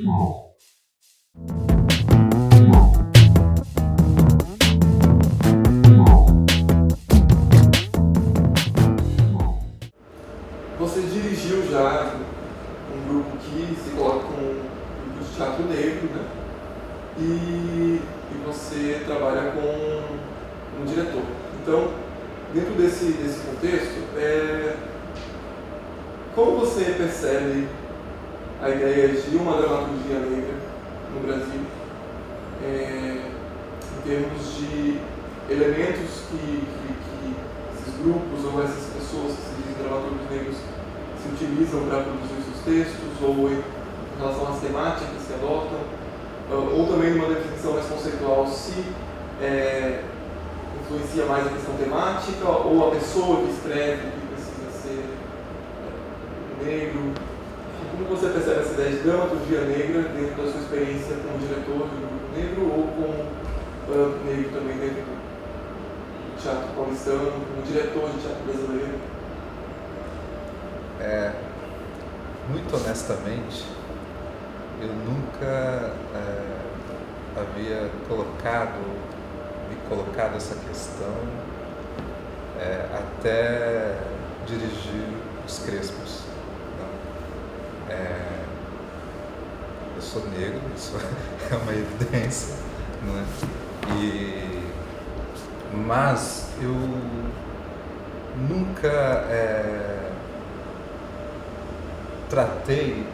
Você dirigiu já um grupo que se coloca como um grupo de teatro negro, né? E você trabalha com um diretor. Então, dentro desse contexto, como você percebe a ideia de uma dramaturgia negra no Brasil, em termos de elementos que esses grupos ou essas pessoas que se dizem dramaturgos negros se utilizam para produzir seus textos, ou em relação às temáticas que adotam, ou também numa definição mais conceitual, se influencia mais a questão temática, ou a pessoa que escreve que precisa ser negro. Como você percebe essa ideia de dramaturgia negra dentro da sua experiência como diretor de um grupo negro, ou como negro também dentro do teatro paulistano, como diretor de teatro brasileiro? Muito honestamente, eu nunca havia me colocado essa questão até dirigir os Crespos. Eu sou negro, isso é uma evidência, não é? Mas eu nunca tratei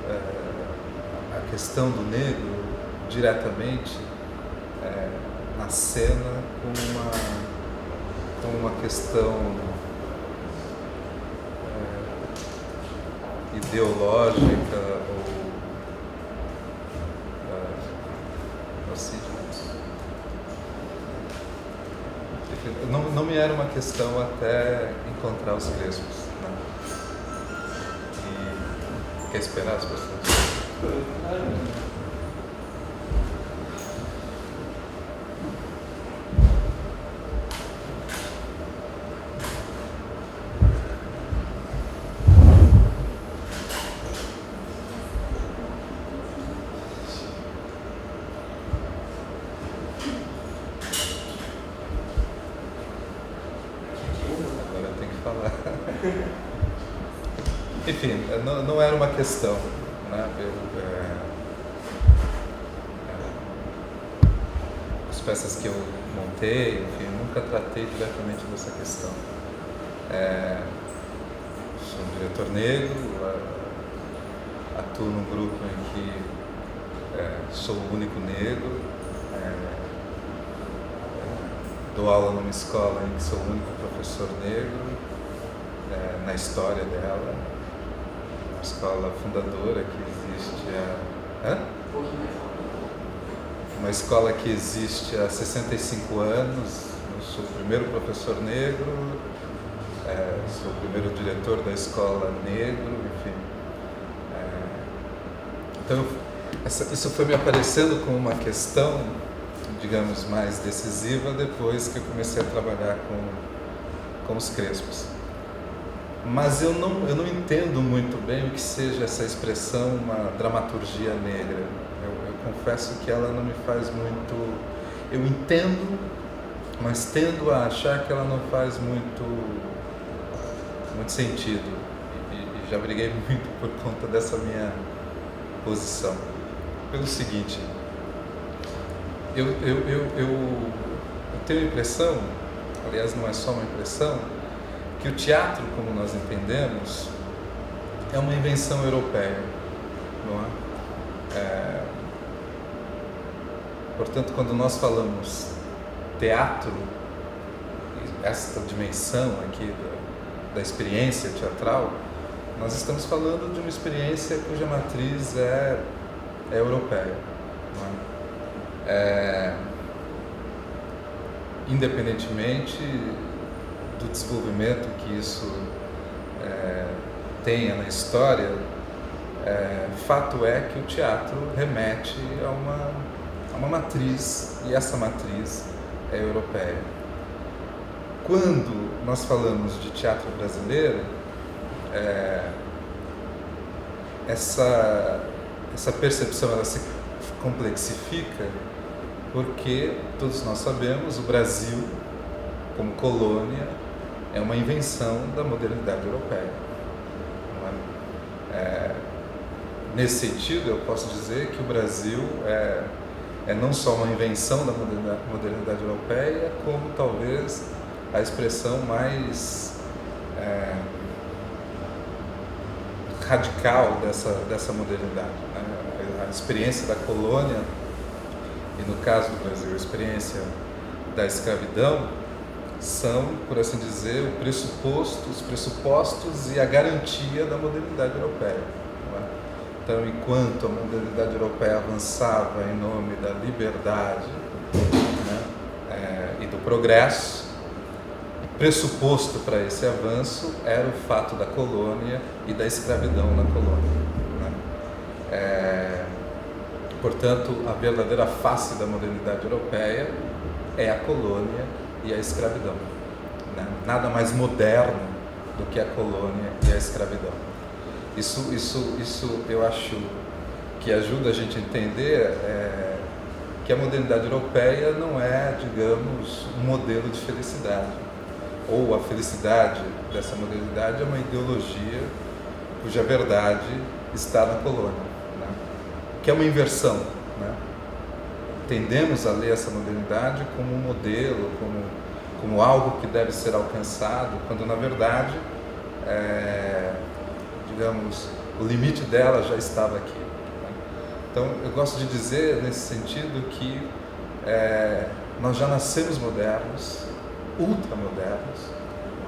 a questão do negro diretamente na cena como uma questão ideológica ou assim. Não me era uma questão até encontrar os Crespos, né? Quer esperar as pessoas? Agora eu tenho que falar. Enfim, não era uma questão, né? As peças que eu montei, enfim, eu nunca tratei diretamente dessa questão. Sou um diretor negro, atuo num grupo em que sou o único negro, dou aula numa escola em que sou o único professor negro na história dela. Uma escola fundadora que existe uma escola que existe há 65 anos. Eu sou o primeiro professor negro, sou o primeiro diretor da escola negro, enfim. Então, isso foi me aparecendo como uma questão, digamos, mais decisiva depois que eu comecei a trabalhar com os Crespos. Mas eu não entendo muito bem o que seja essa expressão, uma dramaturgia negra. Eu confesso que ela não me faz muito... Eu entendo, mas tendo a achar que ela não faz muito sentido. E já briguei muito por conta dessa minha posição. Pelo seguinte, eu tenho a impressão, aliás não é só uma impressão, que o teatro, como nós entendemos, é uma invenção europeia, não é? Portanto, quando nós falamos teatro, esta dimensão aqui da experiência teatral, nós estamos falando de uma experiência cuja matriz é europeia, não é? Independentemente do desenvolvimento que isso tenha na história, fato é que o teatro remete a uma matriz, e essa matriz é europeia. Quando nós falamos de teatro brasileiro, essa essa percepção ela se complexifica porque todos nós sabemos o Brasil como colônia é uma invenção da modernidade europeia. Não é? Nesse sentido, eu posso dizer que o Brasil é não só uma invenção da modernidade europeia, como talvez a expressão mais radical dessa modernidade. Né? A experiência da colônia, e no caso do Brasil, a experiência da escravidão, são, por assim dizer, os pressupostos e a garantia da modernidade europeia. Não é? Então, enquanto a modernidade europeia avançava em nome da liberdade, né, e do progresso, o pressuposto para esse avanço era o fato da colônia e da escravidão na colônia. Né? Portanto, a verdadeira face da modernidade europeia é a colônia e a escravidão. Né? Nada mais moderno do que a colônia e a escravidão. Isso eu acho que ajuda a gente a entender que a modernidade europeia não é, digamos, um modelo de felicidade. Ou a felicidade dessa modernidade é uma ideologia cuja verdade está na colônia. Né? Que é uma inversão. Né? Tendemos a ler essa modernidade como um modelo, como algo que deve ser alcançado, quando na verdade, digamos, o limite dela já estava aqui. Né? Então, eu gosto de dizer nesse sentido que nós já nascemos modernos, ultramodernos,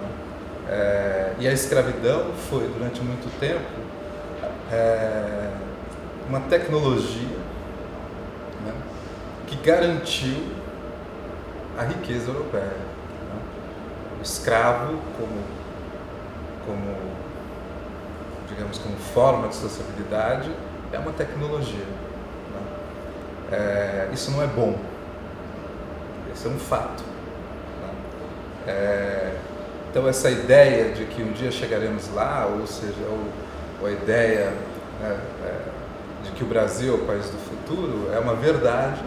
né? E a escravidão foi, durante muito tempo, uma tecnologia, né, que garantiu a riqueza europeia. Né? O escravo digamos, como forma de sociabilidade é uma tecnologia. Né? Isso não é bom. Isso é um fato. Né? Então essa ideia de que um dia chegaremos lá, ou seja, ou a ideia, né, de que o Brasil é o país do futuro, é uma verdade,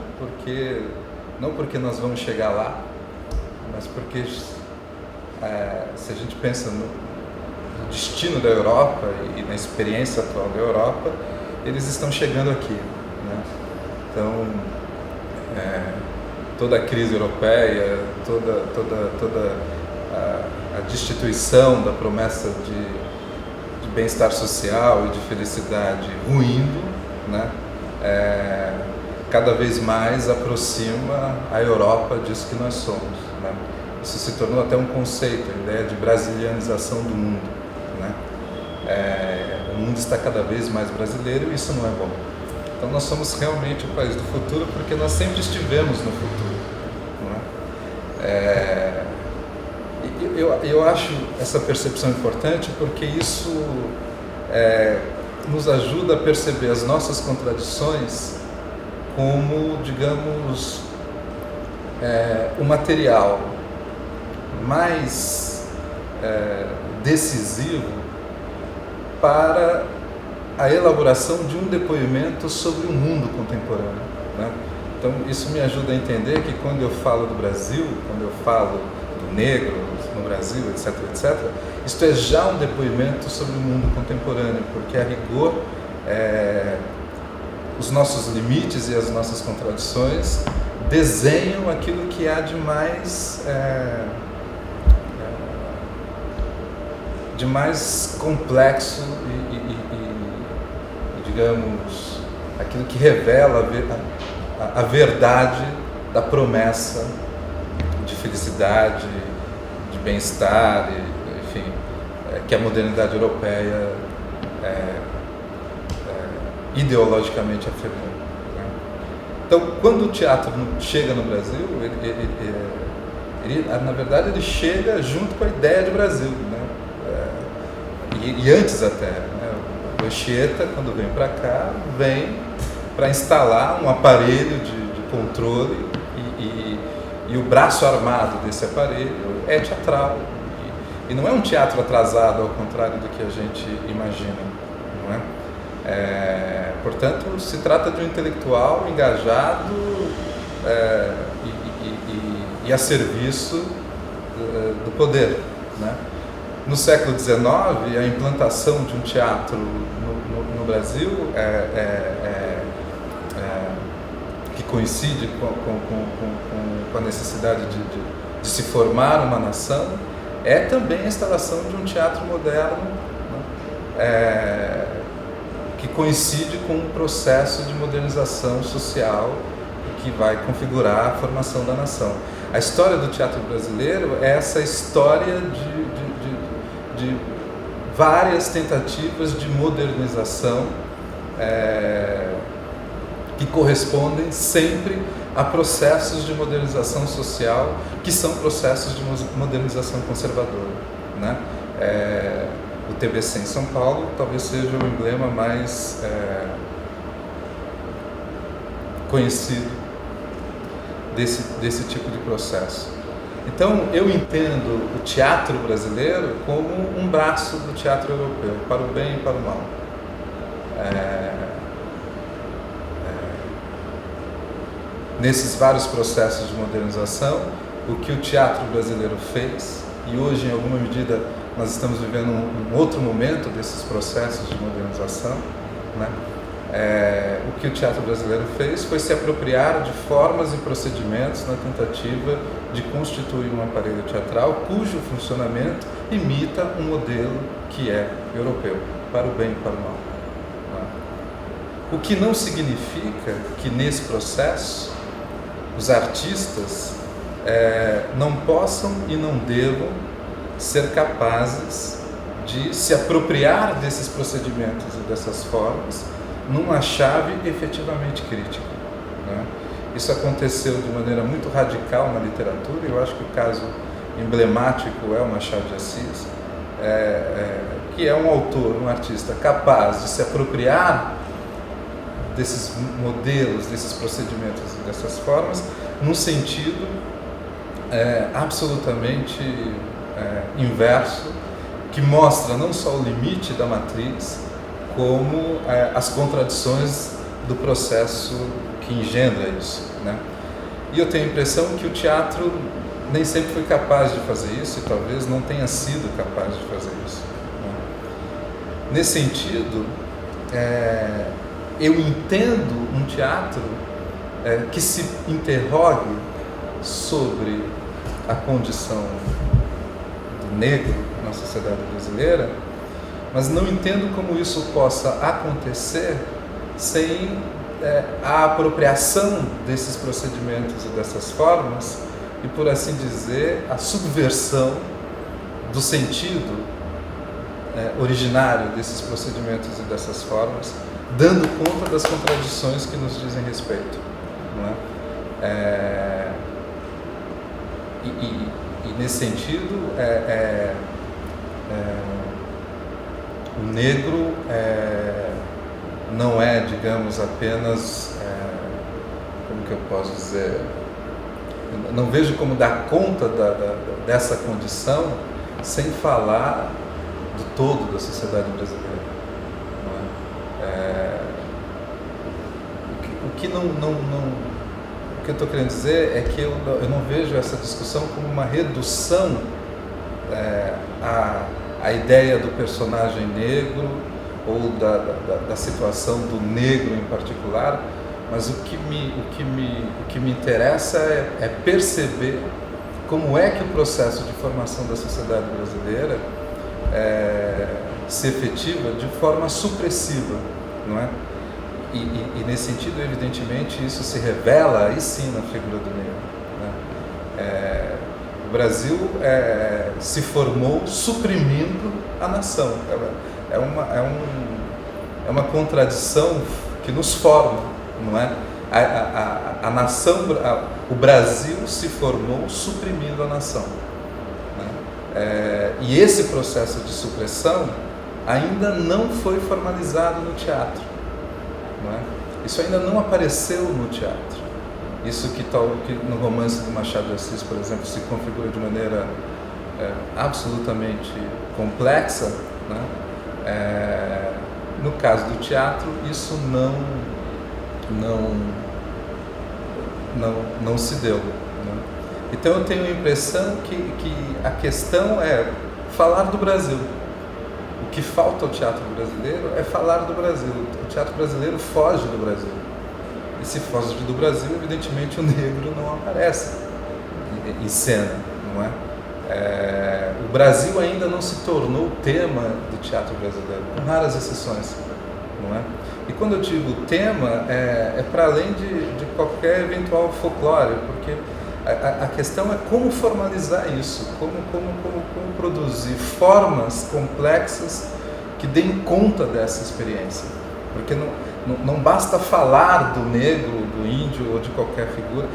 não porque nós vamos chegar lá, mas porque se a gente pensa no destino da Europa e na experiência atual da Europa, eles estão chegando aqui. Né? Então, toda a crise europeia, toda a destituição da promessa de bem-estar social e de felicidade ruindo, né? Cada vez mais aproxima a Europa disso que nós somos. Né? Isso se tornou até um conceito, a ideia de brasilianização do mundo. Né? O mundo está cada vez mais brasileiro e isso não é bom. Então nós somos realmente o país do futuro porque nós sempre estivemos no futuro. Não é? Eu acho essa percepção importante porque isso nos ajuda a perceber as nossas contradições como, digamos, o material mais decisivo para a elaboração de um depoimento sobre o mundo contemporâneo. Né? Então, isso me ajuda a entender que quando eu falo do Brasil, quando eu falo do negro no Brasil, etc., etc., isto é já um depoimento sobre o mundo contemporâneo, porque, a rigor, os nossos limites e as nossas contradições desenham aquilo que há de mais complexo e, digamos, aquilo que revela a verdade da promessa de felicidade, de bem-estar, enfim, que a modernidade europeia ideologicamente afirmou. Né? Então, quando o teatro chega no Brasil, ele, na verdade, ele chega junto com a ideia de Brasil, né? E antes até, né? O Anchieta, quando vem para cá, vem para instalar um aparelho de controle e o braço armado desse aparelho é teatral. E não é um teatro atrasado, ao contrário do que a gente imagina, não é? Portanto, se trata de um intelectual engajado e a serviço do poder, né? No século XIX, a implantação de um teatro no Brasil, que coincide com a necessidade de se formar uma nação, é também a instalação de um teatro moderno, né? Que coincide com um processo de modernização social que vai configurar a formação da nação. A história do teatro brasileiro é essa história de várias tentativas de modernização que correspondem sempre a processos de modernização social, que são processos de modernização conservadora, né? O TBC em São Paulo talvez seja o emblema mais conhecido desse tipo de processo. Então, eu entendo o teatro brasileiro como um braço do teatro europeu, para o bem e para o mal. Nesses vários processos de modernização, o que o teatro brasileiro fez, e hoje, em alguma medida, nós estamos vivendo um outro momento desses processos de modernização, né? O que o teatro brasileiro fez foi se apropriar de formas e procedimentos na tentativa de constituir um aparelho teatral cujo funcionamento imita um modelo que é europeu, para o bem e para o mal, né? O que não significa que nesse processo os artistas não possam e não devam ser capazes de se apropriar desses procedimentos e dessas formas numa chave efetivamente crítica, né? Isso aconteceu de maneira muito radical na literatura, e eu acho que o caso emblemático é o Machado de Assis, que é um autor, um artista capaz de se apropriar desses modelos, desses procedimentos e dessas formas, num sentido absolutamente inverso, que mostra não só o limite da matriz, como as contradições do processo que engendra isso, né? E eu tenho a impressão que o teatro nem sempre foi capaz de fazer isso, e talvez não tenha sido capaz de fazer isso, né? Nesse sentido, eu entendo um teatro que se interrogue sobre a condição do negro na sociedade brasileira, mas não entendo como isso possa acontecer sem a apropriação desses procedimentos e dessas formas e, por assim dizer, a subversão do sentido originário desses procedimentos e dessas formas, dando conta das contradições que nos dizem respeito, não é? E nesse sentido, o negro não é, digamos, apenas, como que eu posso dizer, eu não vejo como dar conta dessa condição sem falar do todo da sociedade brasileira, não é? O que eu estou querendo dizer é que eu não vejo essa discussão como uma redução à ideia do personagem negro ou da situação do negro em particular, mas o que me interessa é perceber como é que o processo de formação da sociedade brasileira se efetiva de forma supressiva, não é? E nesse sentido, evidentemente, isso se revela aí sim na figura do negro, né? O Brasil se formou suprimindo a nação. É uma contradição que nos forma, não é? A nação, o Brasil se formou suprimindo a nação, né? E esse processo de supressão ainda não foi formalizado no teatro, não é? Isso ainda não apareceu no teatro. Isso que no romance do Machado de Assis, por exemplo, se configura de maneira absolutamente complexa, né? No caso do teatro, isso não se deu, né? Então eu tenho a impressão que a questão é falar do Brasil. O que falta ao teatro brasileiro é falar do Brasil. O teatro brasileiro foge do Brasil. E se foge do Brasil, evidentemente o negro não aparece em cena, não é? O Brasil ainda não se tornou o tema do teatro brasileiro, com raras exceções, não é? E quando eu digo tema, é para além de qualquer eventual folclore, porque a questão é como formalizar isso, como produzir formas complexas que deem conta dessa experiência. Porque não basta falar do negro, do índio ou de qualquer figura,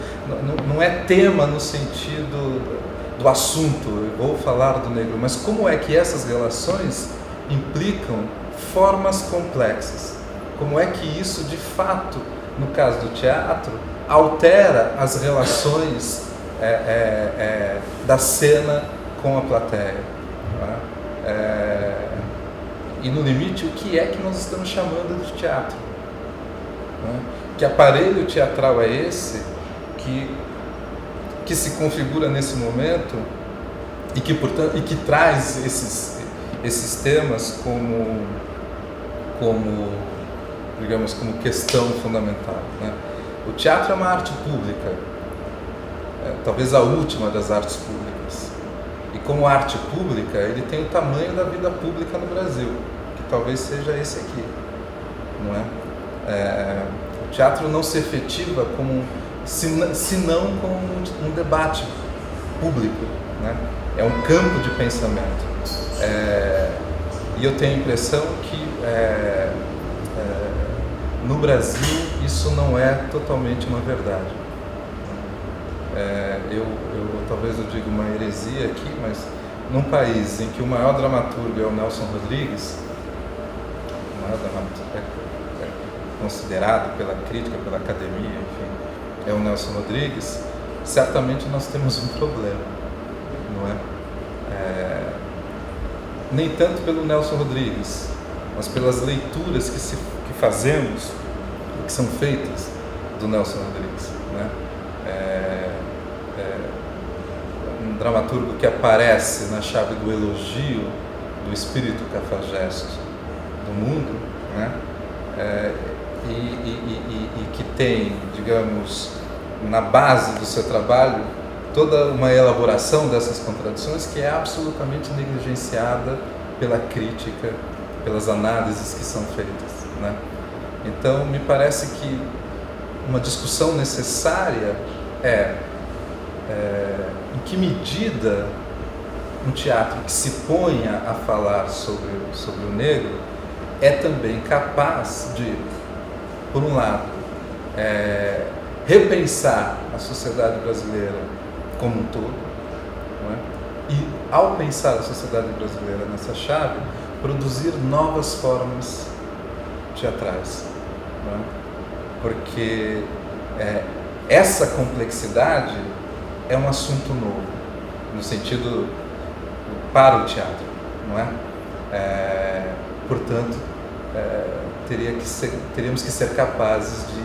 não é tema no sentido do assunto, eu vou falar do negro, mas como é que essas relações implicam formas complexas? Como é que isso, de fato, no caso do teatro, altera as relações da cena com a plateia? E no limite, o que é que nós estamos chamando de teatro? Que aparelho teatral é esse que se configura nesse momento e que traz esses temas como digamos, como questão fundamental, né? O teatro é uma arte pública, talvez a última das artes públicas. E como arte pública, ele tem o tamanho da vida pública no Brasil, que talvez seja esse aqui, não é? O teatro não se efetiva senão como um debate público, né? É um campo de pensamento. E eu tenho a impressão que no Brasil isso não é totalmente uma verdade. Talvez eu diga uma heresia aqui, mas num país em que o maior dramaturgo é o Nelson Rodrigues, o maior dramaturgo considerado pela crítica, pela academia, enfim, é o Nelson Rodrigues, certamente nós temos um problema, não é? Nem tanto pelo Nelson Rodrigues, mas pelas leituras que fazemos, que são feitas do Nelson Rodrigues, né? Um dramaturgo que aparece na chave do elogio do espírito cafajesto do mundo, né? E que tem, digamos, na base do seu trabalho toda uma elaboração dessas contradições que é absolutamente negligenciada pela crítica, pelas análises que são feitas, né? Então, me parece que uma discussão necessária em que medida um teatro que se ponha a falar sobre o negro é também capaz de, por um lado, repensar a sociedade brasileira como um todo, não é? E, ao pensar a sociedade brasileira nessa chave, produzir novas formas teatrais, não é? Porque essa complexidade é um assunto novo, no sentido para o teatro, não é? Portanto, teríamos que ser capazes de,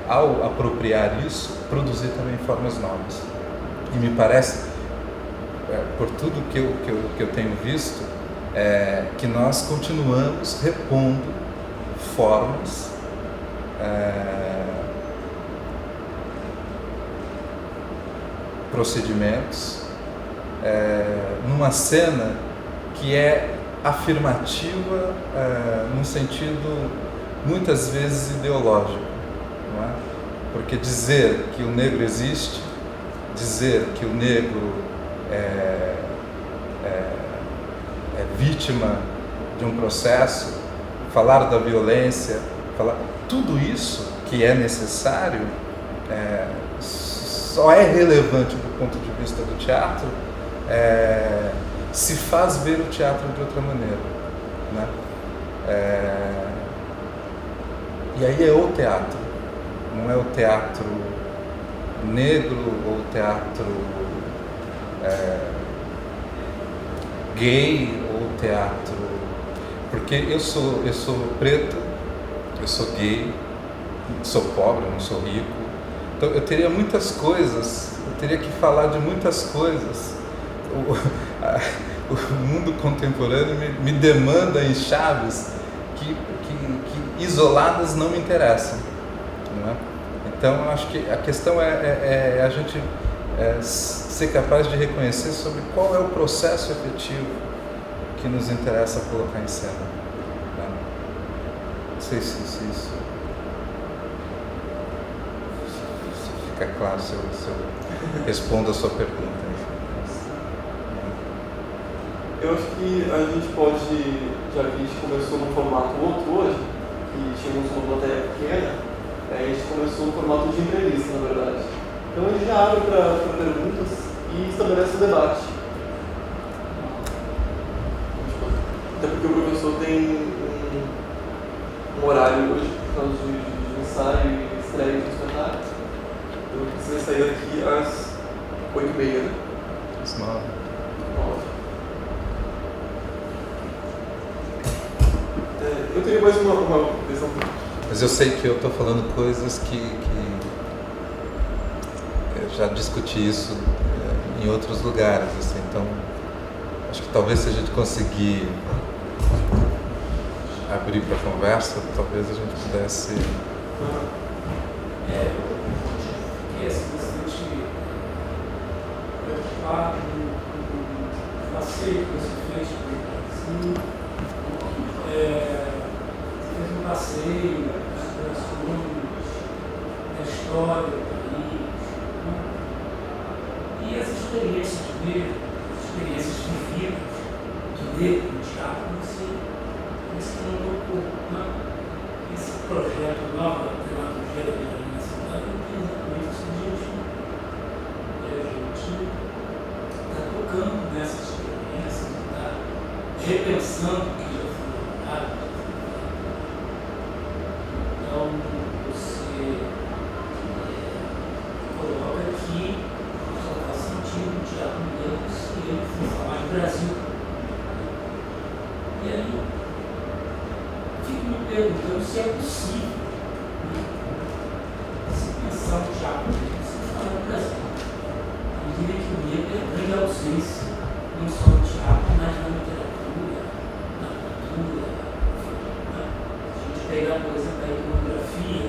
ao apropriar isso, produzir também formas novas. E me parece, por tudo que eu tenho visto, que nós continuamos repondo formas procedimentos numa cena que é afirmativa num sentido muitas vezes ideológico, não é? Porque dizer que o negro existe, dizer que o negro é vítima de um processo, falar da violência, tudo isso que é necessário só é relevante do ponto de vista do teatro se faz ver o teatro de outra maneira, né? E aí é o teatro, não é o teatro negro ou o teatro gay ou o teatro... Porque eu sou preto, eu sou gay, sou pobre, não sou rico. Então eu teria muitas coisas, eu teria que falar de muitas coisas. O mundo contemporâneo me demanda em chaves que isoladas não me interessam. Não é? Então eu acho que a questão é a gente ser capaz de reconhecer sobre qual é o processo efetivo que nos interessa colocar em cena. Né? Não sei se isso fica claro se eu respondo a sua pergunta. Eu acho que a gente pode, já que a gente começou num formato outro hoje, que chegamos numa plateia pequena, a gente começou no formato de entrevista, na verdade. Então a gente já abre para perguntas e estabelece um debate. Até porque o professor tem um horário hoje, por causa de ensaio e estreia de espetáculo. Então precisa sair daqui às 8h30, né? Às 9. Eu teria mais uma questão. Mas eu sei que eu estou falando coisas que eu já discuti isso em outros lugares, assim, então acho que talvez se a gente conseguir abrir para conversa, talvez a gente pudesse... Fiquei bastante preocupado com o passeio que você fez pelo Brasil. Você fez um passeio das inspirações, da história do país, né? E as experiências dele, as experiências vividas de ler no teatro, você não tocou, né? Esse projeto Nova Dramaturgia da Minha Cidade tem exatamente esse objetivo. E a gente está tocando nessas experiências, está repensando o que já foi colocado. Então, você coloca que só faz sentido o teatro mesmo se ele for falar de Brasil. E aí, fico me perguntando se é possível, né, se pensar no teatro mesmo sem falar do Brasil. Eu diria que o medo é a grande ausência, não só no teatro, mas na literatura, na cultura. Né? Se a gente pegar, por exemplo, a iconografia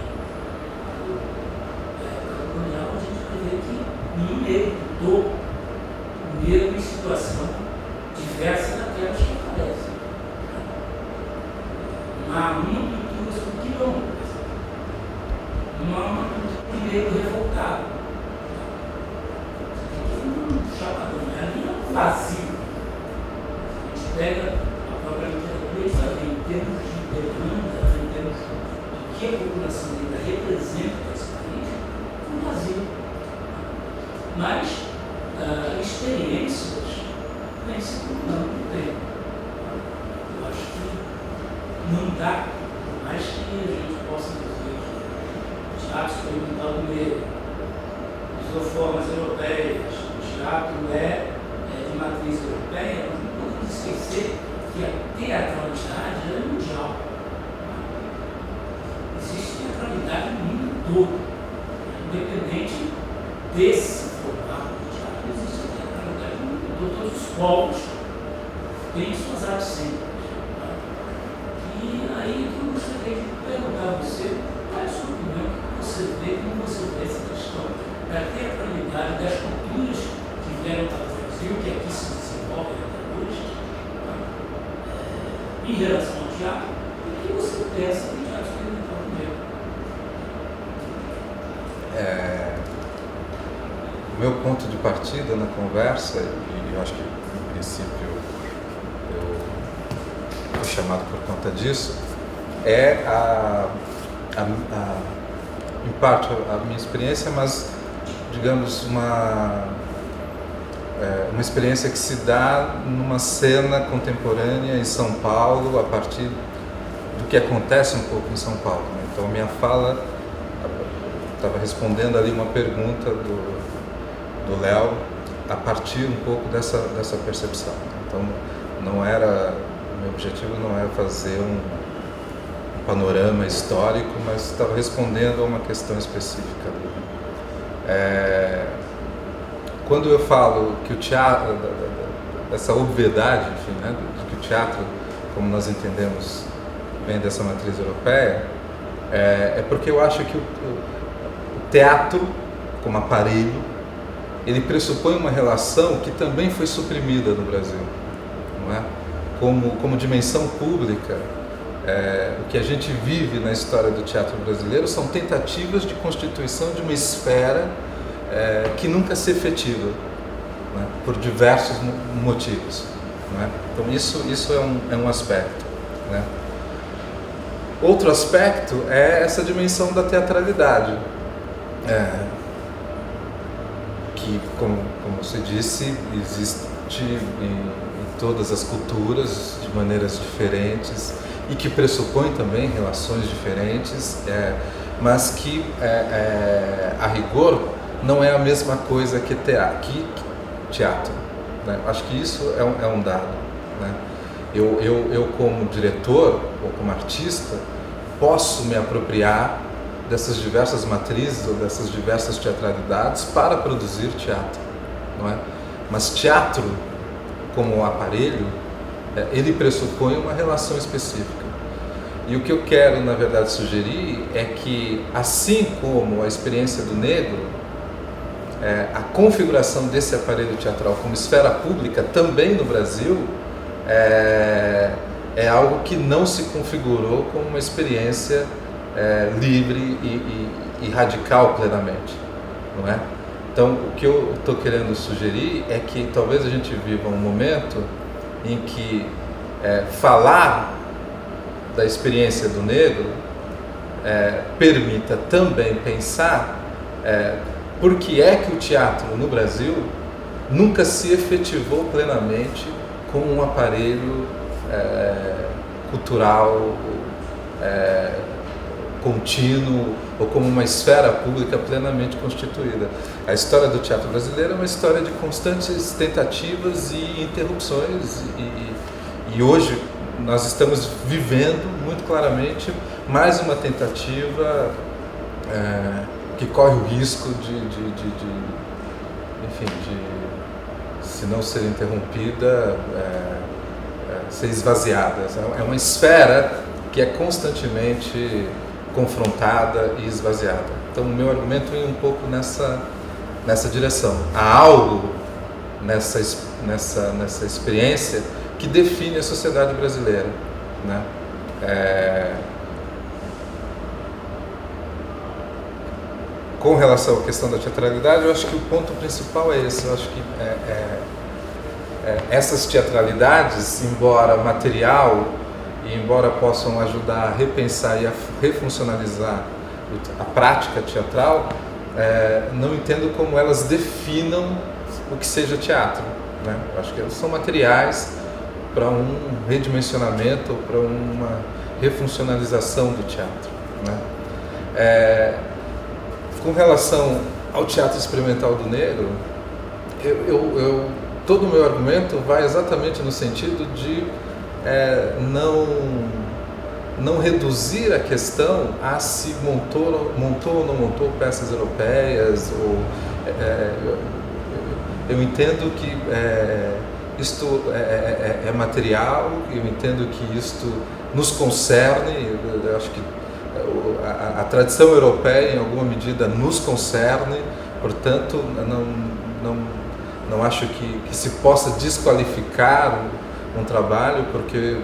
da época colonial, a gente vai ver que nenhum negro lutou, mesmo em situação diversa daquelas que aparecem. Não há uma pintura sobre quilombo, não há uma pintura de negro revoltado. Chapadão, ali é um vazio. A gente pega a própria literatura e vai ver em termos de demanda, em termos de que a população negra representa esse país, um vazio. Mas experiências vêm se tornando no tempo. Eu acho que não dá, por mais que a gente possa dizer que o teatro experimental do meio, isoformas europeias, o teatro é de matriz europeia, mas não podemos esquecer que a teatralidade é mundial. Existe teatralidade no mundo todo, independente desse formato de teatro, existe teatralidade no mundo todo. Todos os povos têm suas artes cênicas. E aí eu gostaria de perguntar a você, qual é a sua opinião, o que você vê, como você vê essa questão da teatralidade, das culturas que vieram para o Brasil, que aqui se desenvolvem até hoje, em relação ao teatro, e o que você pensa do teatro experimental primeiro? O meu ponto de partida na conversa, e eu acho que no princípio eu fui chamado por conta disso, é em parte a minha experiência, mas digamos uma experiência que se dá numa cena contemporânea em São Paulo, a partir do que acontece um pouco em São Paulo. Né? Então, minha fala estava respondendo ali uma pergunta do Léo, a partir um pouco dessa percepção. Então, não era Meu objetivo não é fazer um panorama histórico, mas estava respondendo a uma questão específica ali. Quando eu falo que o teatro, essa obviedade, enfim, né, de que o teatro, como nós entendemos, vem dessa matriz europeia, é porque eu acho que o teatro, como aparelho, ele pressupõe uma relação que também foi suprimida no Brasil, não é? Como dimensão pública, o que a gente vive na história do teatro brasileiro são tentativas de constituição de uma esfera que nunca se efetiva, né? Por diversos motivos, né? Então isso é um aspecto, né? Outro aspecto é essa dimensão da teatralidade, que, como você disse, existe em todas as culturas de maneiras diferentes e que pressupõe também relações diferentes, mas que, a rigor, não é a mesma coisa que teatro, né? Acho que isso é um dado, né? Eu como diretor ou como artista posso me apropriar dessas diversas matrizes ou dessas diversas teatralidades para produzir teatro, não é? Mas teatro como aparelho, ele pressupõe uma relação específica. E o que eu quero, na verdade, sugerir é que, assim como a experiência do negro, a configuração desse aparelho teatral como esfera pública também no Brasil é algo que não se configurou como uma experiência livre e radical plenamente, não é? Então, o que eu estou querendo sugerir é que talvez a gente viva um momento em que falar da experiência do negro permita também pensar por que é que o teatro no Brasil nunca se efetivou plenamente como um aparelho cultural contínuo ou como uma esfera pública plenamente constituída. A história do teatro brasileiro é uma história de constantes tentativas e interrupções e hoje nós estamos vivendo muito claramente mais uma tentativa que corre o risco enfim, se não ser interrompida, ser esvaziada. É uma esfera que é constantemente confrontada e esvaziada. Então, o meu argumento é um pouco nessa direção. Há algo nessa experiência que define a sociedade brasileira, né? Com relação à questão da teatralidade, eu acho que o ponto principal é esse. Eu acho que essas teatralidades, embora material e embora possam ajudar a repensar e a refuncionalizar a prática teatral, não entendo como elas definam o que seja teatro, né? Eu acho que elas são materiais para um redimensionamento, para uma refuncionalização do teatro, né? Com relação ao teatro experimental do negro, todo o meu argumento vai exatamente no sentido de não reduzir a questão a se montou ou não montou peças europeias. Eu entendo que isto é material, eu entendo que isto nos concerne. Eu acho que a tradição europeia, em alguma medida, nos concerne, portanto, não acho que se possa desqualificar um trabalho porque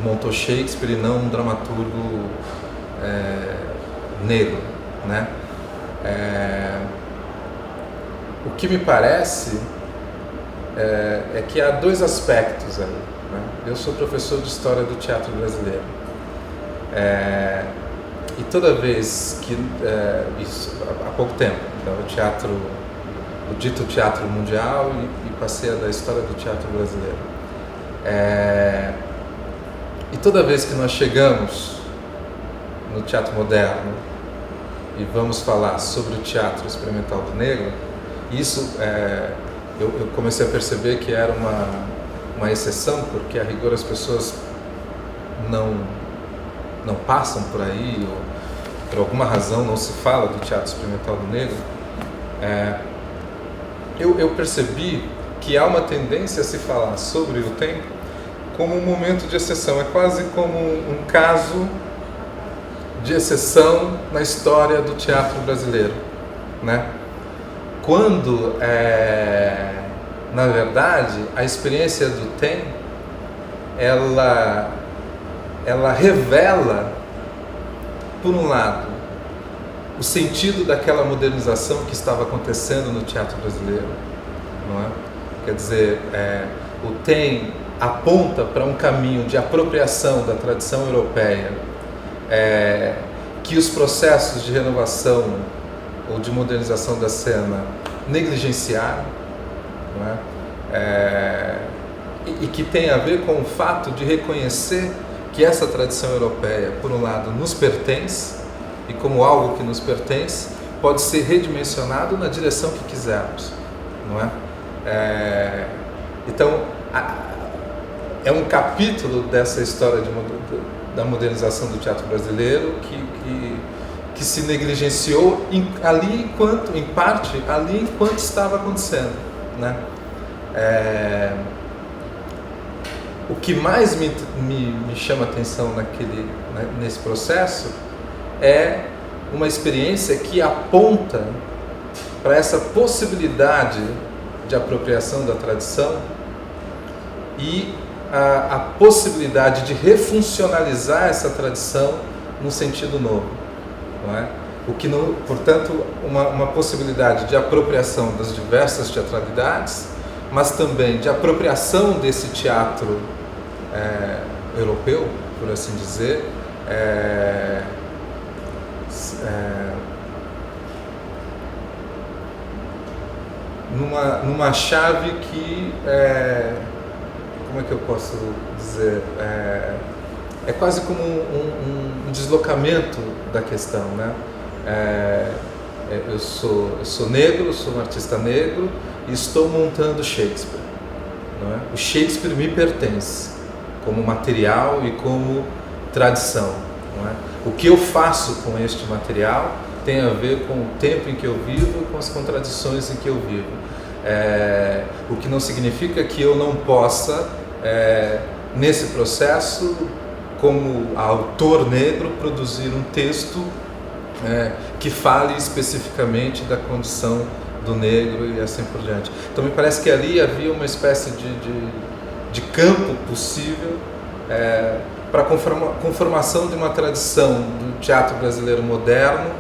montou Shakespeare e não um dramaturgo negro, né? O que me parece é que há dois aspectos aí, né? Eu sou professor de História do Teatro Brasileiro. E toda vez que, isso há pouco tempo, então, o dito teatro mundial e passei a da história do teatro brasileiro. E toda vez que nós chegamos no teatro moderno e vamos falar sobre o teatro experimental do negro, isso eu comecei a perceber que era uma exceção, porque a rigor as pessoas não passam por aí, ou por alguma razão não se fala do teatro experimental do negro, eu percebi que há uma tendência a se falar sobre o tempo como um momento de exceção. É quase como um caso de exceção na história do teatro brasileiro, né? Quando, na verdade, a experiência do TEM, ela revela, por um lado, o sentido daquela modernização que estava acontecendo no teatro brasileiro, não é? Quer dizer, o TEM aponta para um caminho de apropriação da tradição europeia, que os processos de renovação ou de modernização da cena negligenciaram, não é? E que tem a ver com o fato de reconhecer que essa tradição europeia, por um lado, nos pertence, e como algo que nos pertence, pode ser redimensionado na direção que quisermos, não é? Então, é um capítulo dessa história da modernização do teatro brasileiro que se negligenciou ali enquanto estava acontecendo, né? O que mais me chama a atenção nesse processo é uma experiência que aponta para essa possibilidade de apropriação da tradição e a possibilidade de refuncionalizar essa tradição num sentido novo, não é? Portanto, uma possibilidade de apropriação das diversas teatralidades, mas também de apropriação desse teatro europeu, por assim dizer, numa chave que, como é que eu posso dizer, é quase como um deslocamento da questão, né? Eu sou negro, sou um artista negro e estou montando Shakespeare, não é? O Shakespeare me pertence como material e como tradição, não é? O que eu faço com este material tem a ver com o tempo em que eu vivo e com as contradições em que eu vivo. O que não significa que eu não possa, nesse processo, como autor negro, produzir um texto que fale especificamente da condição do negro e assim por diante. Então me parece que ali havia uma espécie de campo possível para a conformação de uma tradição do teatro brasileiro moderno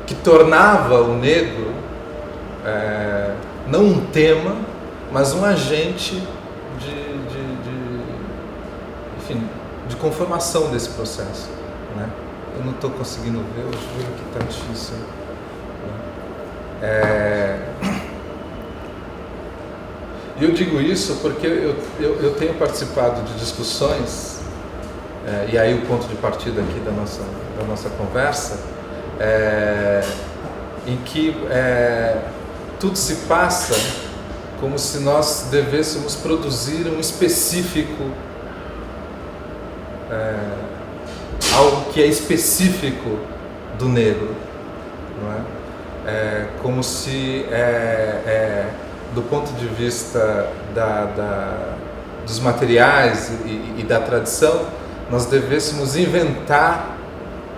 que tornava o negro não um tema, mas um agente de conformação desse processo, né? Eu não estou conseguindo ver, eu juro que está difícil. E eu digo isso porque eu tenho participado de discussões, e aí o ponto de partida aqui da nossa conversa, em que tudo se passa como se nós devêssemos produzir um específico, algo que é específico do negro, não é? Como se, do ponto de vista dos materiais e da tradição, nós devêssemos inventar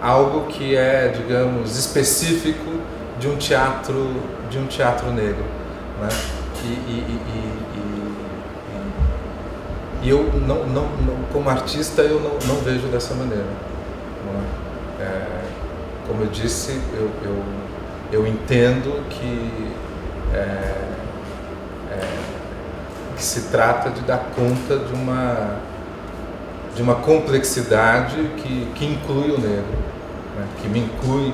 algo que é, digamos, específico de um teatro negro, né? E eu não, como artista, eu não vejo dessa maneira, não é? Como eu disse, eu entendo que se trata de dar conta de uma complexidade que inclui o negro, né? Que me inclui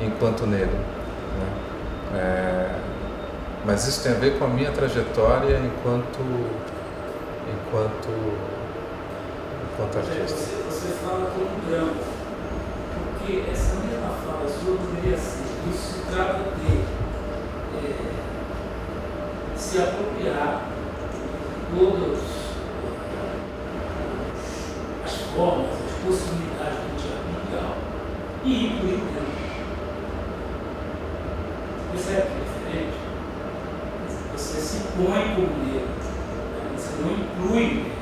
enquanto negro, né? Mas isso tem a ver com a minha trajetória enquanto artista. Você fala como um drama, porque essa mesma fala sua deveria ser, isso se trata de se apropriar todos e incluir o negro. Percebe que é diferente? Você se põe como negro, né? Você não inclui o negro,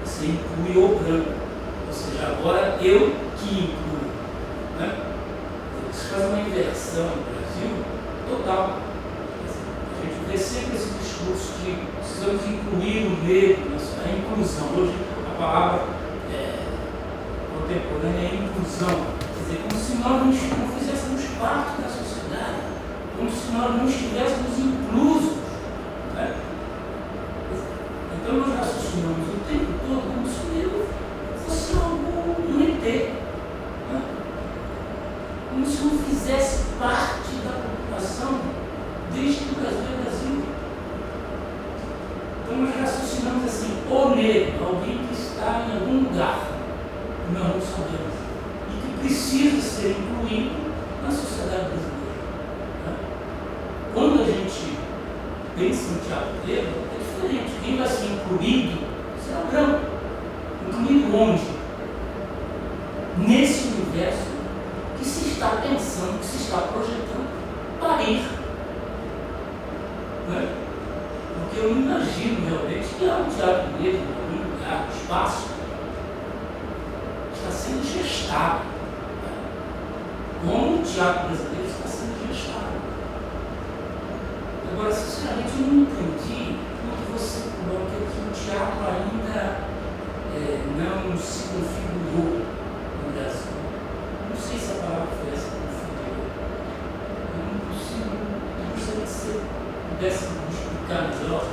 você inclui o branco. Ou seja, agora eu que incluo. Né? Isso faz uma inversão no Brasil total. A gente vê sempre esse discurso de precisamos incluir o negro, a inclusão. Hoje a palavra contemporânea é inclusão. Quer dizer, como se nós não fizéssemos parte da sociedade, como se nós não estivéssemos inclusos. Né? Então nós raciocinamos o tempo todo como se o negro fosse algo um ET. Né? Como se não fizesse parte da população desde que o Brasil é Brasil. Então nós raciocinamos assim, o negro, alguém que está em algum lugar, que nós não sabemos, e que precisa ser incluído na sociedade brasileira. Né? Quando a gente pensa em teatro negro, é diferente. Quem vai ser incluído será o branco. Incluído onde? Nesse universo que se está pensando, que se está projetando para ir. Né? Porque eu imagino realmente que há um teatro negro em algum lugar, no espaço, está sendo gestado. Né? Como o teatro brasileiro está sendo gestado. Agora, sinceramente, eu não entendi o que você coloca que o teatro ainda não se configurou no Brasil. Não sei se a palavra foi essa, configurou. Eu não consigo, eu gostaria que você pudesse me explicar melhor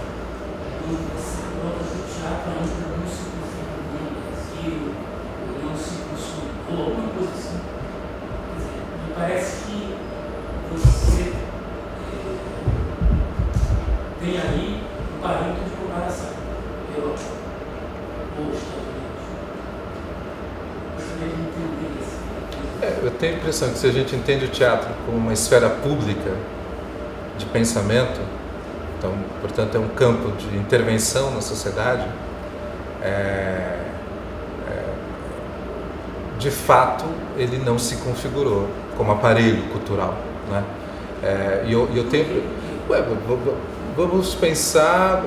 quando você coloca que o teatro ainda não se configurou no Brasil, ou não se consolidou, alguma coisa assim. Quer dizer, me parece que você tem aí um parâmetro de comparação. Europa ou Estados Unidos. Gostaria de entender isso. Eu tenho a impressão que se a gente entende o teatro como uma esfera pública de pensamento, então, portanto, é um campo de intervenção na sociedade, de fato, ele não se configurou como aparelho cultural, né? E eu tenho... Vamos pensar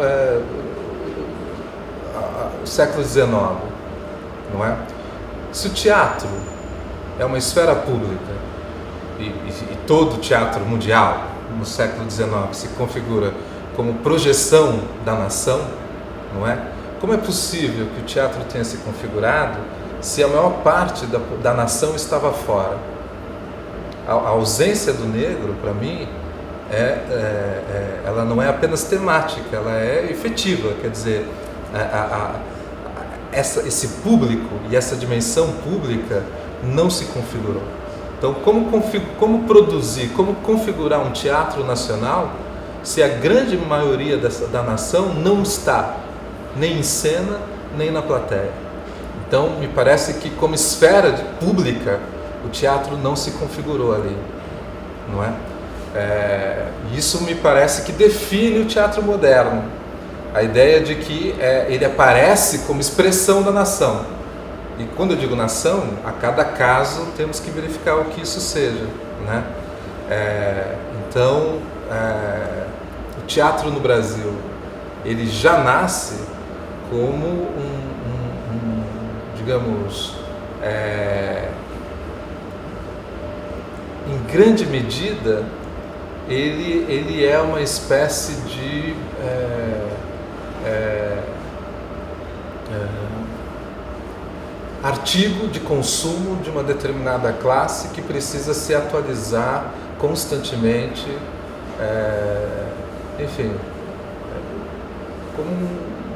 o século XIX, não é? Se o teatro é uma esfera pública e todo o teatro mundial no século XIX se configura como projeção da nação, não é? Como é possível que o teatro tenha se configurado se a maior parte da nação estava fora? A ausência do negro, para mim, ela não é apenas temática, ela é efetiva, quer dizer, esse público e essa dimensão pública não se configurou. Então, como produzir, como configurar um teatro nacional se a grande maioria da nação não está nem em cena, nem na plateia? Então, me parece que como esfera pública, o teatro não se configurou ali, não é? Isso me parece que define o teatro moderno. A ideia de que ele aparece como expressão da nação. E quando eu digo nação, a cada caso temos que verificar o que isso seja, né? Então, o teatro no Brasil, ele já nasce como digamos, em grande medida, ele é uma espécie de artigo de consumo de uma determinada classe que precisa se atualizar constantemente, enfim, como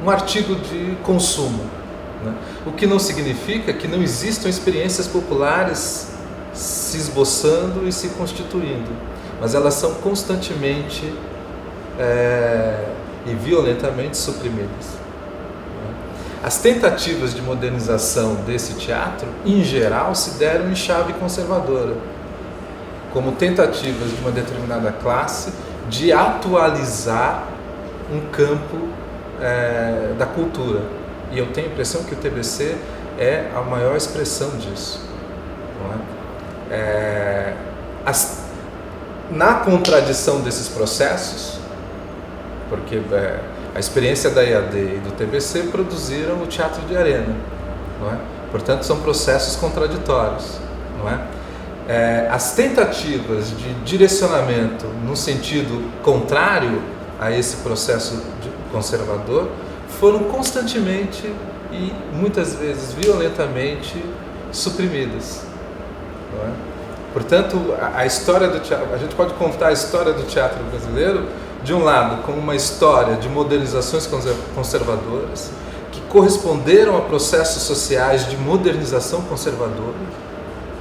um artigo de consumo, né? O que não significa que não existam experiências populares se esboçando e se constituindo, mas elas são constantemente e violentamente suprimidas. As tentativas de modernização desse teatro, em geral, se deram em chave conservadora, como tentativas de uma determinada classe de atualizar um campo da cultura. E eu tenho a impressão que o TBC é a maior expressão disso, não é? na contradição desses processos, porque a experiência da EAD e do TBC produziram o teatro de arena, não é? Portanto, são processos contraditórios, não é? As tentativas de direcionamento no sentido contrário a esse processo conservador foram constantemente e muitas vezes violentamente suprimidas, não é? Portanto, a história do teatro, a gente pode contar a história do teatro brasileiro de um lado como uma história de modernizações conservadoras que corresponderam a processos sociais de modernização conservadora,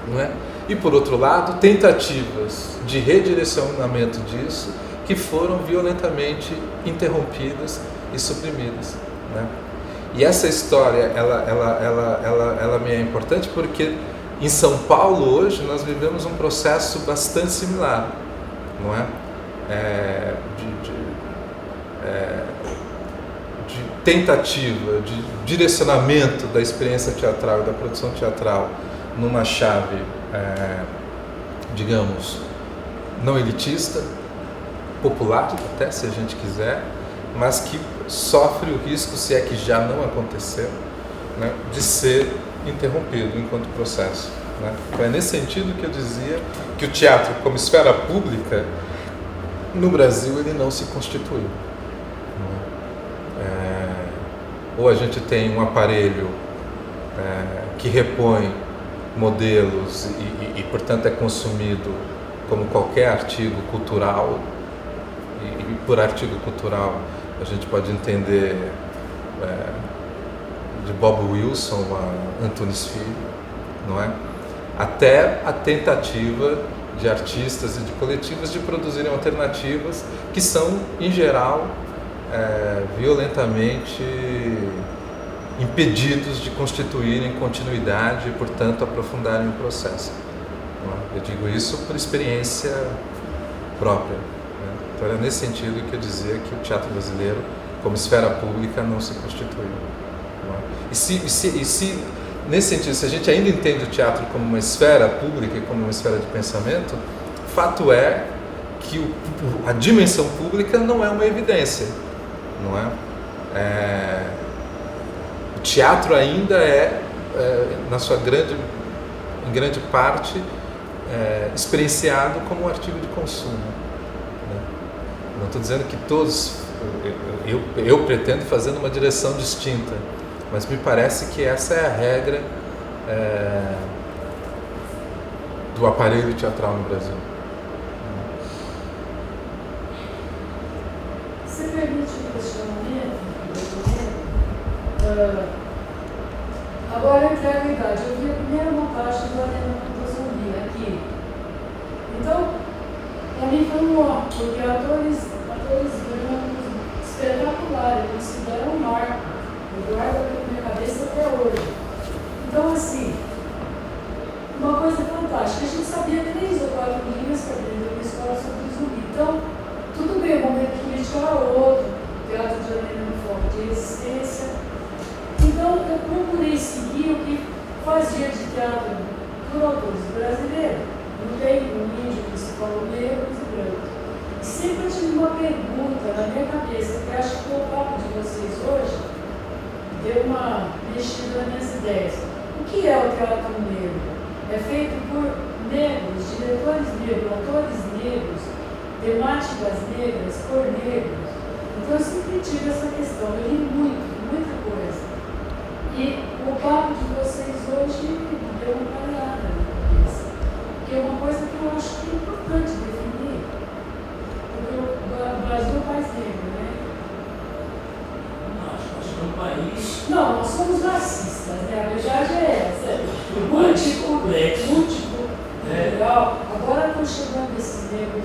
não é? E por outro lado, tentativas de redirecionamento disso que foram violentamente interrompidas e suprimidas, né? E essa história, ela me é importante porque em São Paulo hoje nós vivemos um processo bastante similar, não é? De tentativa, de direcionamento da experiência teatral e da produção teatral numa chave, digamos, não elitista, popular até, se a gente quiser, mas que sofre o risco, se é que já não aconteceu, né, de ser interrompido enquanto processo, né? Então é nesse sentido que eu dizia que o teatro, como esfera pública, no Brasil ele não se constituiu. Ou a gente tem um aparelho que repõe modelos e, portanto, é consumido como qualquer artigo cultural, e por artigo cultural a gente pode entender de Bob Wilson a Antunes Filho, não é? Até a tentativa de artistas e de coletivos de produzirem alternativas que são, em geral, violentamente impedidos de constituírem continuidade e, portanto, aprofundarem o processo. Não é? Eu digo isso por experiência própria, né? Então, era nesse sentido que eu dizia que o teatro brasileiro, como esfera pública, não se constituiu. Não é? E se, nesse sentido, se a gente ainda entende o teatro como uma esfera pública e como uma esfera de pensamento, fato é que a dimensão pública não é uma evidência, não é? O teatro ainda em grande parte, experienciado como um artigo de consumo, né? Não estou dizendo que todos, eu pretendo fazer numa direção distinta, mas me parece que essa é a regra do aparelho teatral no Brasil. Você permite um questionamento? Agora eu entrego a idade. Eu vi a primeira montagem do Arena Cultura Zumbi aqui. Então, para mim foi um ó, porque atores brancos espetaculares, eles se deram um marco. Eu guardo na minha cabeça até hoje. Então, assim, uma coisa fantástica. A gente sabia 3 ou 4 linhas para aprender uma história sobre zumbi. Então, tudo bem, o momento político era outro, o teatro de Arena no foco de resistência. Então, eu procurei seguir o que fazia de teatro por autores brasileiros. Não tem um índio principal, negros e brancos. E sempre eu tive uma pergunta na minha cabeça, que acho que o papo de vocês hoje deu uma mexida nas minhas ideias. O que é o teatro negro? É feito por negros, diretores negros, atores negros, temáticas negras, por negros. Então eu sempre tive essa questão, eu li muita coisa. E o papo de vocês hoje deu uma parada na cabeça. Que é uma coisa que eu acho que é importante definir. Porque o Brasil é um país negro, né? Nós somos um país. Não, nós somos racistas, né? A verdade é essa. Múltiplo. Legal. Agora estão chegando esses negros,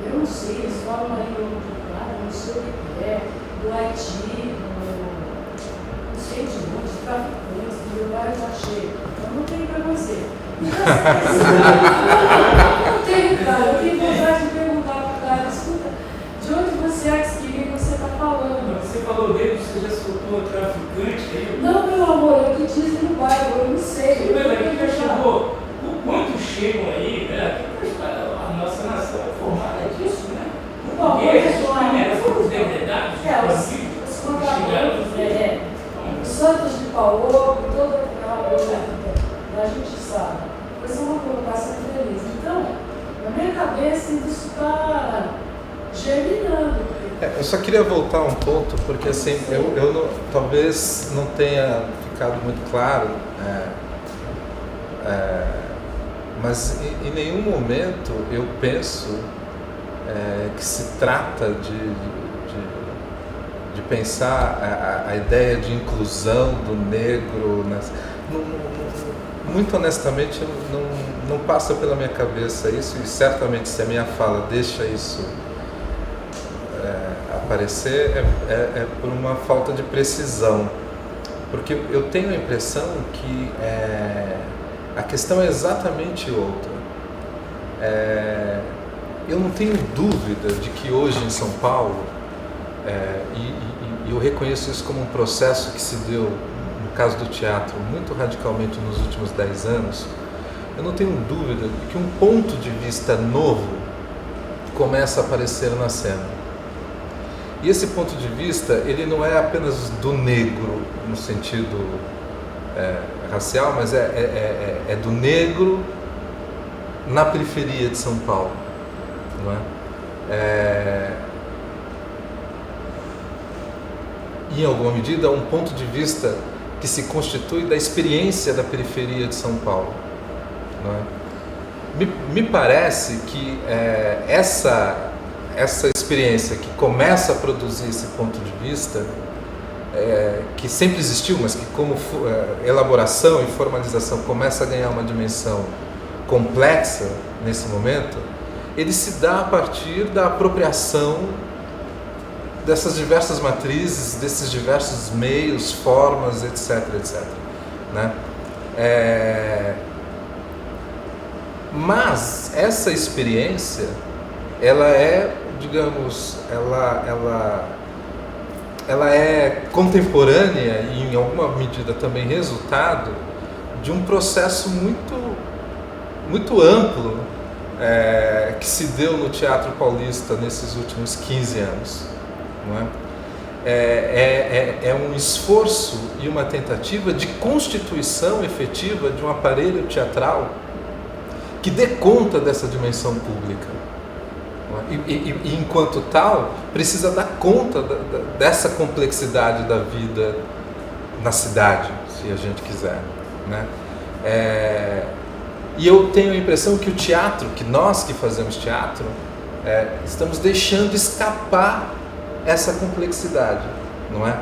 eu não sei, eles falam uma língua muito clara, não sei o que é, do Haiti, não sei de onde, traficantes, do Uruguai está cheio. Eu não tenho preconceito. Não tenho, cara. Eu tenho vontade de perguntar para o cara, escuta, de onde você é que você está falando? Você falou dele, você já soltou traficante aí? Não, meu amor, é o que dizem no bairro, eu não sei. Sim, mas aqui já chegou. O quanto chega chegam aí, né? A nossa nação é formada disso, né? Bom, Porque eles foram os depredados, os contadores, os santos de Paulo, toda aquela coisa, a gente sabe. Mas é uma colocação feliz. Então, na minha cabeça, isso está germinando. Eu só queria voltar um ponto, porque assim, eu não, talvez não tenha ficado muito claro, mas em nenhum momento eu penso que se trata de pensar a ideia de inclusão do negro. Muito honestamente, não passa pela minha cabeça isso, e certamente se a minha fala deixa isso aparecer, é por uma falta de precisão. Porque eu tenho a impressão que a questão é exatamente outra. Eu não tenho dúvida de que hoje em São Paulo, e eu reconheço isso como um processo que se deu, no caso do teatro, muito radicalmente nos últimos 10 anos, eu não tenho dúvida de que um ponto de vista novo começa a aparecer na cena. E esse ponto de vista, ele não é apenas do negro, no sentido racial, mas é do negro na periferia de São Paulo. Não é? Em alguma medida, um ponto de vista que se constitui da experiência da periferia de São Paulo. Não é? Me parece que essa experiência que começa a produzir esse ponto de vista, que sempre existiu, mas que como elaboração e formalização começa a ganhar uma dimensão complexa nesse momento, ele se dá a partir da apropriação dessas diversas matrizes, desses diversos meios, formas, etc, etc. Né? Mas essa experiência, ela é, digamos, ela é contemporânea e em alguma medida também resultado de um processo muito amplo que se deu no Teatro Paulista nesses últimos 15 anos. Não é? É um esforço e uma tentativa de constituição efetiva de um aparelho teatral que dê conta dessa dimensão pública. E enquanto tal, precisa dar conta dessa complexidade da vida na cidade, se a gente quiser. Né? E eu tenho a impressão que o teatro, que nós que fazemos teatro, estamos deixando escapar essa complexidade, não é?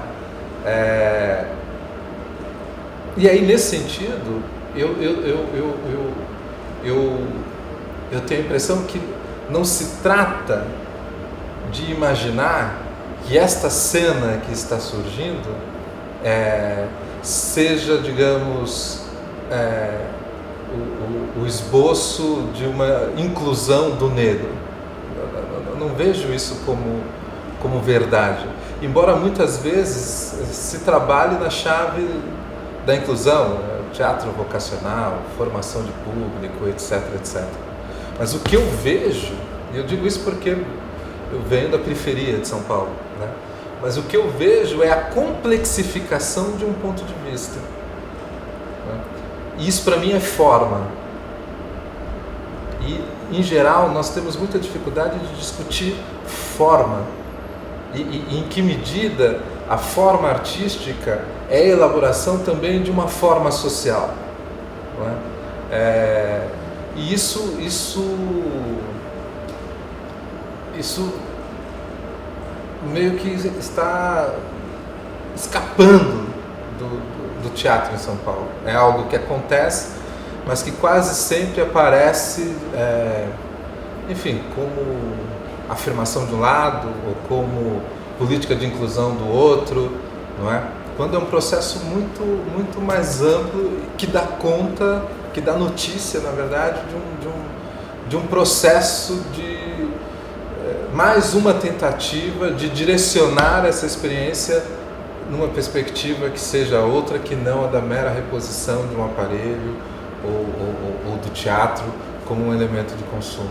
E aí, nesse sentido, eu tenho a impressão que não se trata de imaginar que esta cena que está surgindo seja, digamos, o esboço de uma inclusão do negro. Eu não vejo isso como verdade, embora muitas vezes se trabalhe na chave da inclusão, teatro vocacional, formação de público, etc, etc. Mas o que eu vejo, e eu digo isso porque eu venho da periferia de São Paulo, né? Mas o que eu vejo é a complexificação de um ponto de vista. Né? E isso para mim é forma. E, em geral, nós temos muita dificuldade de discutir forma. E em que medida a forma artística é a elaboração também de uma forma social. Não é? E isso meio que está escapando do teatro em São Paulo. É algo que acontece, mas que quase sempre aparece, enfim, como afirmação de um lado ou como política de inclusão do outro, não é? Quando é um processo muito mais amplo que dá conta, que dá notícia, na verdade, de um processo de mais uma tentativa de direcionar essa experiência numa perspectiva que seja outra, que não a da mera reposição de um aparelho ou do teatro como um elemento de consumo,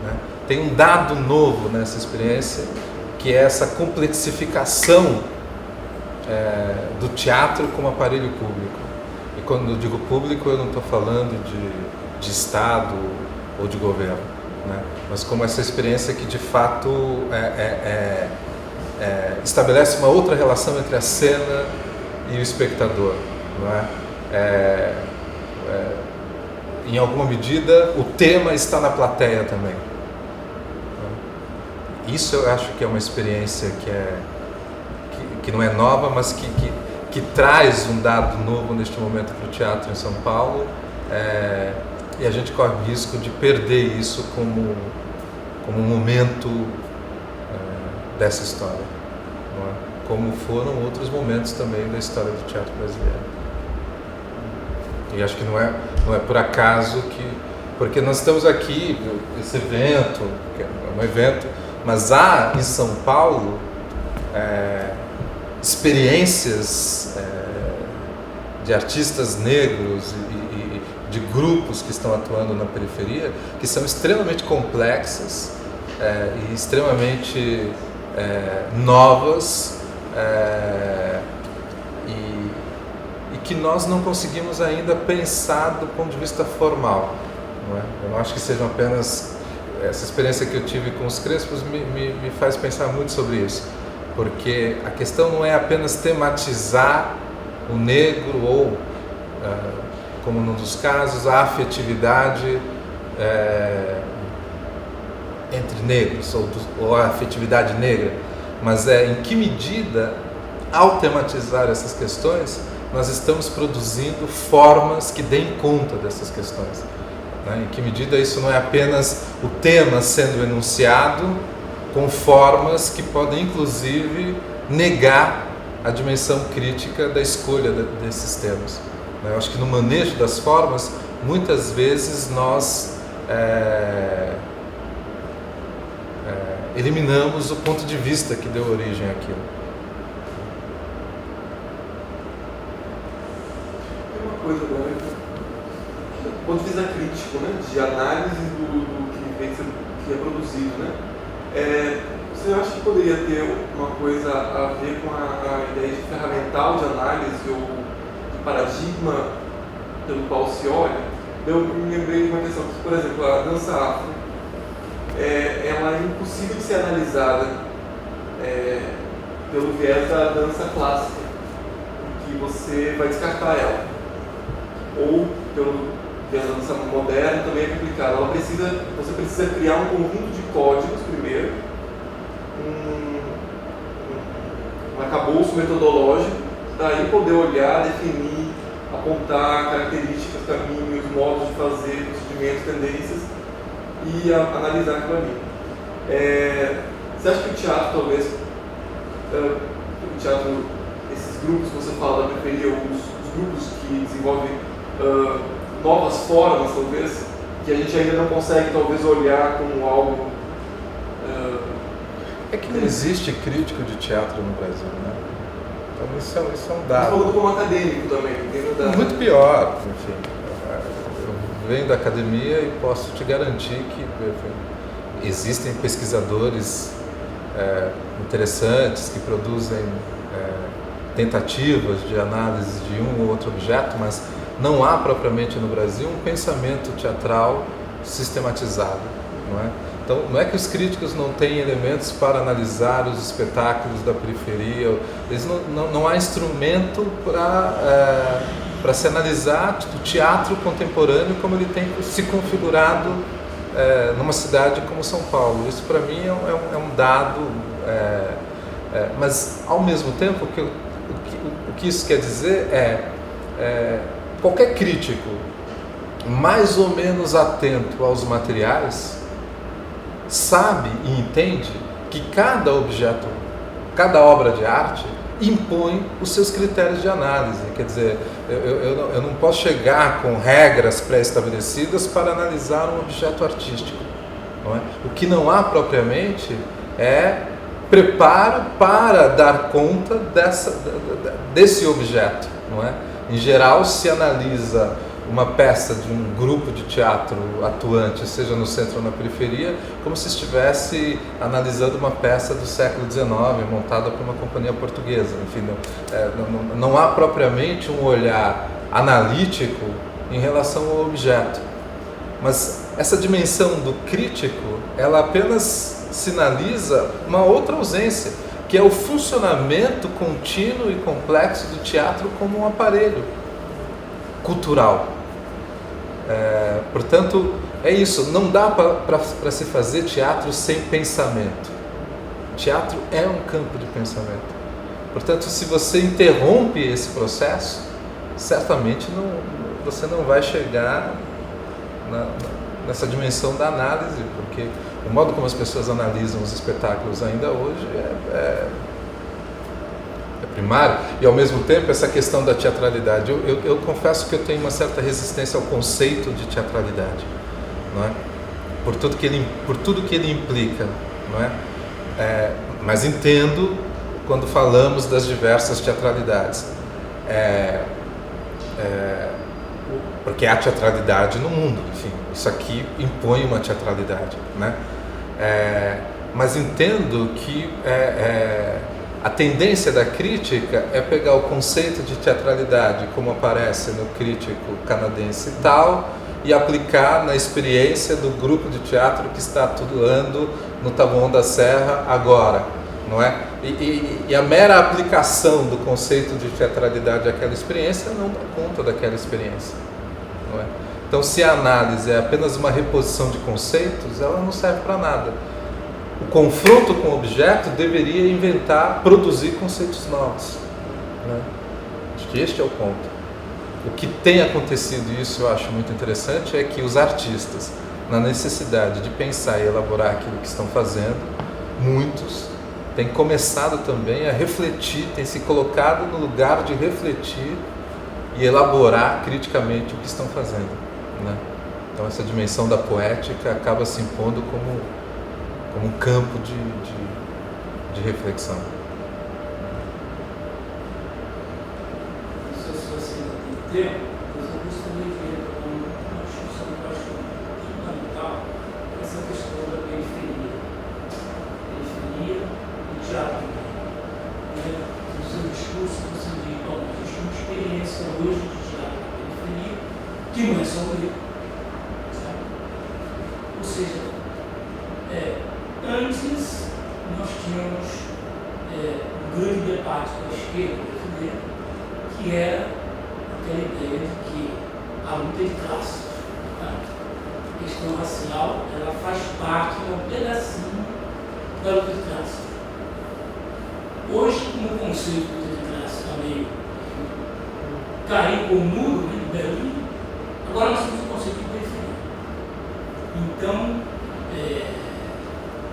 né? Tem um dado novo nessa experiência, que é essa complexificação do teatro como aparelho público. E quando eu digo público, eu não estou falando de Estado ou de governo, né? Mas como essa experiência que de fato estabelece uma outra relação entre a cena e o espectador, não é? Em alguma medida, o tema está na plateia também. Isso eu acho que é uma experiência que não é nova, mas que traz um dado novo neste momento para o teatro em São Paulo, e a gente corre o risco de perder isso como um momento dessa história, não é? Como foram outros momentos também da história do teatro brasileiro. E acho que não é por acaso porque nós estamos aqui, esse evento, que é um evento, mas há em São Paulo experiências de artistas negros e de grupos que estão atuando na periferia, que são extremamente complexas e extremamente novas, e que nós não conseguimos ainda pensar do ponto de vista formal, não é? Eu não acho que sejam apenas... Essa experiência que eu tive com os Crespos me faz pensar muito sobre isso, porque a questão não é apenas tematizar o negro ou, como num dos casos, a afetividade entre negros ou a afetividade negra, mas em que medida, ao tematizar essas questões, nós estamos produzindo formas que deem conta dessas questões. Em que medida isso não é apenas o tema sendo enunciado com formas que podem inclusive negar a dimensão crítica da escolha desses temas. Eu acho que no manejo das formas, muitas vezes nós eliminamos o ponto de vista que deu origem àquilo. Tem uma coisa agora, do ponto de vista crítico, né, de análise do que é produzido, né? Você acha que poderia ter uma coisa a ver com a ideia de ferramental de análise ou de paradigma pelo qual se olha? Eu me lembrei de uma questão que, por exemplo, a dança afro, ela é impossível de ser analisada pelo viés da dança clássica, que você vai descartar ela, ou pelo viés da dança moderna também é complicado. Você precisa criar um conjunto de códigos primeiro, um arcabouço metodológico, daí poder olhar, definir, apontar características, caminhos, modos de fazer, procedimentos, tendências e analisar aquilo ali. Você acha que o teatro, talvez, esses grupos que você fala da periferia, os grupos que desenvolvem novas formas, talvez, que a gente ainda não consegue, talvez, olhar como algo... É que não existe crítico de teatro no Brasil, né? Então isso é um dado. Você falou como acadêmico também. Muito pior, enfim. Eu venho da academia e posso te garantir que, enfim, existem pesquisadores interessantes que produzem tentativas de análise de um ou outro objeto, mas não há propriamente no Brasil um pensamento teatral sistematizado, não é? Então, não é que os críticos não têm elementos para analisar os espetáculos da periferia, não há instrumento para se analisar o teatro contemporâneo como ele tem se configurado numa cidade como São Paulo. Isso, para mim, é um dado, mas, ao mesmo tempo, o que isso quer dizer qualquer crítico mais ou menos atento aos materiais sabe e entende que cada objeto, cada obra de arte impõe os seus critérios de análise. Quer dizer, eu não posso chegar com regras pré-estabelecidas para analisar um objeto artístico, não é? O que não há propriamente é preparo para dar conta desse objeto, não é? Em geral, se analisa uma peça de um grupo de teatro atuante, seja no centro ou na periferia, como se estivesse analisando uma peça do século XIX, montada por uma companhia portuguesa. Enfim, não há propriamente um olhar analítico em relação ao objeto. Mas essa dimensão do crítico, ela apenas sinaliza uma outra ausência, que é o funcionamento contínuo e complexo do teatro como um aparelho cultural. Portanto, é isso, não dá para se fazer teatro sem pensamento. Teatro é um campo de pensamento. Portanto, se você interrompe esse processo, certamente você não vai chegar nessa dimensão da análise, porque o modo como as pessoas analisam os espetáculos ainda hoje é primário. E ao mesmo tempo essa questão da teatralidade, eu confesso que eu tenho uma certa resistência ao conceito de teatralidade, não é? Por tudo que ele implica, não é? Mas entendo quando falamos das diversas teatralidades, porque há teatralidade no mundo, enfim, isso aqui impõe uma teatralidade, né? Mas entendo que a tendência da crítica é pegar o conceito de teatralidade como aparece no crítico canadense e tal, e aplicar na experiência do grupo de teatro que está atuando no Taboão da Serra agora, não é? E a mera aplicação do conceito de teatralidade àquela experiência não dá conta daquela experiência, não é? Então, se a análise é apenas uma reposição de conceitos, ela não serve para nada. O confronto com o objeto deveria produzir conceitos novos, né? Acho que este é o ponto. O que tem acontecido, e isso eu acho muito interessante, é que os artistas, na necessidade de pensar e elaborar aquilo que estão fazendo, muitos têm começado também a refletir, têm se colocado no lugar de refletir e elaborar criticamente o que estão fazendo, né? Então essa dimensão da poética acaba se impondo como um campo de reflexão. Não sei se você ainda tem tempo, mas eu gostaria de ver uma discussão que eu acho fundamental, essa questão da periferia. Periferia e teatro. No seu discurso você diz, bom, existe uma experiência hoje de teatro na periferia, que não é só o livro. Ou seja, antes nós tínhamos um grande debate com a esquerda brasileira, que era aquela ideia de que a luta de classe, tá? A questão racial, ela faz parte de um pedacinho da luta de classe. Hoje, como o conceito de luta de classe está meio caiu com o muro, né, de Berlim, agora nós temos o conceito de periferia. Então,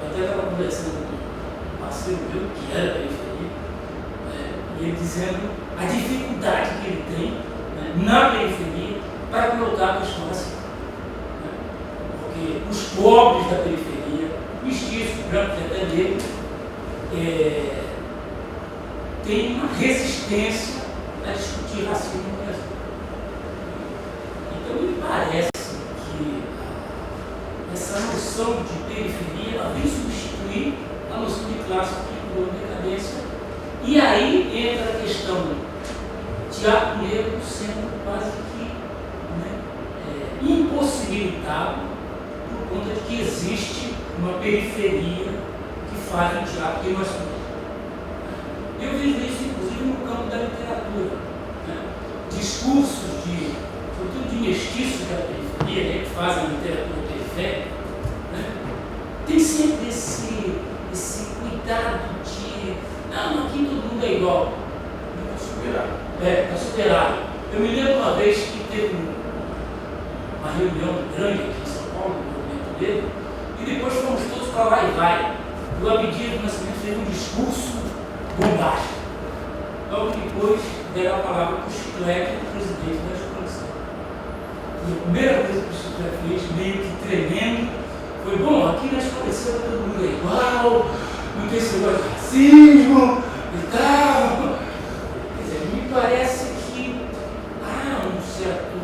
eu até estava conversando com um parceiro meu, que era periferia, e ele dizendo a dificuldade que ele tem, né, na periferia para colocar a questão racial. Né? Porque os pobres da periferia, mestiços, brancos e até negros, têm uma resistência a discutir racismo no Brasil. Então, me parece que essa noção de periferia ela vem substituir a noção de classe que ficou em decadência. E aí entra a questão do teatro negro sendo quase que, né, impossibilitado por conta de que existe uma periferia que faz um teatro que nós somos. Eu vejo isso, inclusive, no campo da literatura. Né? Discursos sobretudo de mestiços da periferia, né, que fazem a literatura periférica, né? Tem sempre esse cuidado de não, aqui todo mundo é igual. Está superado. Está superado. Eu me lembro uma vez que teve uma reunião grande aqui em São Paulo, no movimento dele, e depois fomos todos para lá e vai. O Abdias do Nascimento fez um discurso bombástico. Logo depois deram a palavra para o Chiclete, o presidente da exposição. E a primeira coisa que o Chiclete fez, meio que tremendo, foi: bom, aqui na exposição todo mundo é igual, não tem esse negócio de racismo e tal. Quer dizer, me parece que há um certo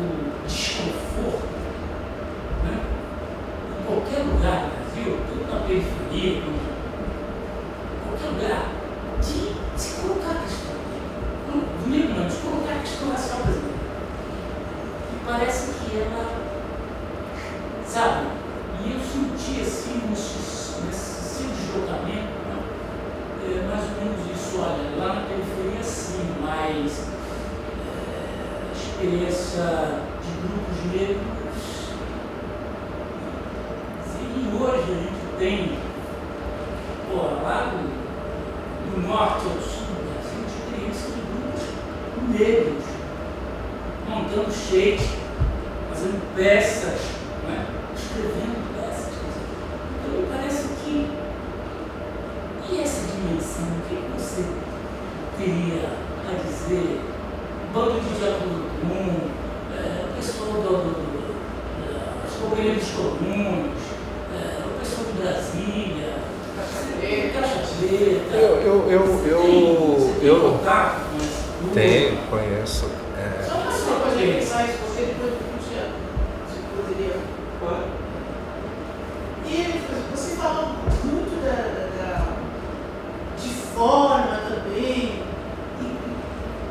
experiência de grupos negros. E hoje a gente tem, lá do norte ao sul do Brasil, experiência de grupos negros, montando shake, fazendo peças, né? Escrevendo peças. Então me parece que, e essa dimensão, o que você teria a dizer? Bando de teatro comum, o pessoal dos companheiros comuns, o pessoal de Brasília, Cachaceira. Eu contato com esse grupo? tenho, conheço. Só uma coisa de pensar isso, você depois você poderia. E você falou muito de forma também.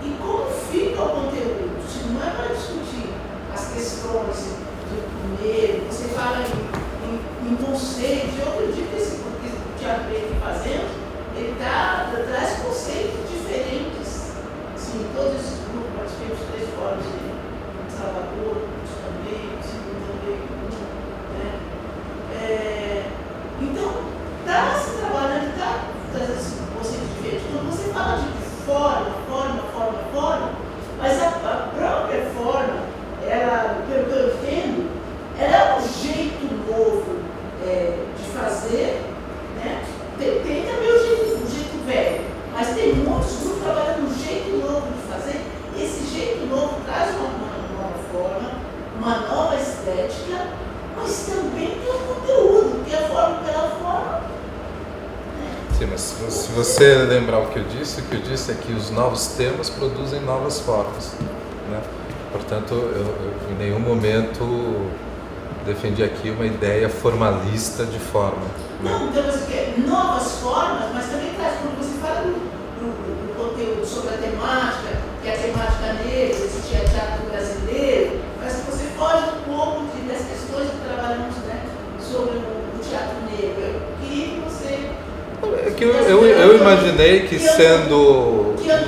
E como fica o conteúdo? Não é para discutir as questões do primeiro, você fala em conceitos. Eu acredito que esse teatro que ele está fazendo, ele traz conceitos diferentes. Sim, todos esses grupos, participei dos 3 fóruns de Salvador, também, também, né? Então, está se trabalhando, está trazendo esse conceito diferente. Quando você fala de forma, mas a própria forma, ela, pelo que eu entendo, ela é um jeito novo de fazer, né? Tem também o jeito velho, mas tem muitos grupos trabalhando um jeito novo de fazer, e esse jeito novo traz uma nova forma, uma nova estética, mas também tem um conteúdo, que é a forma pela forma. Sim, mas se você lembrar o que eu disse é que os novos temas produzem novas formas, né? Portanto, eu em nenhum momento defendi aqui uma ideia formalista de forma. Não, então você quer novas formas, mas também traz, quando você fala do conteúdo sobre a temática, que é a temática negra, esse teatro brasileiro, mas que você foge um pouco das questões que trabalhamos, né, sobre o teatro negro. Eu queria que você... É que eu imaginei que sendo... Que eu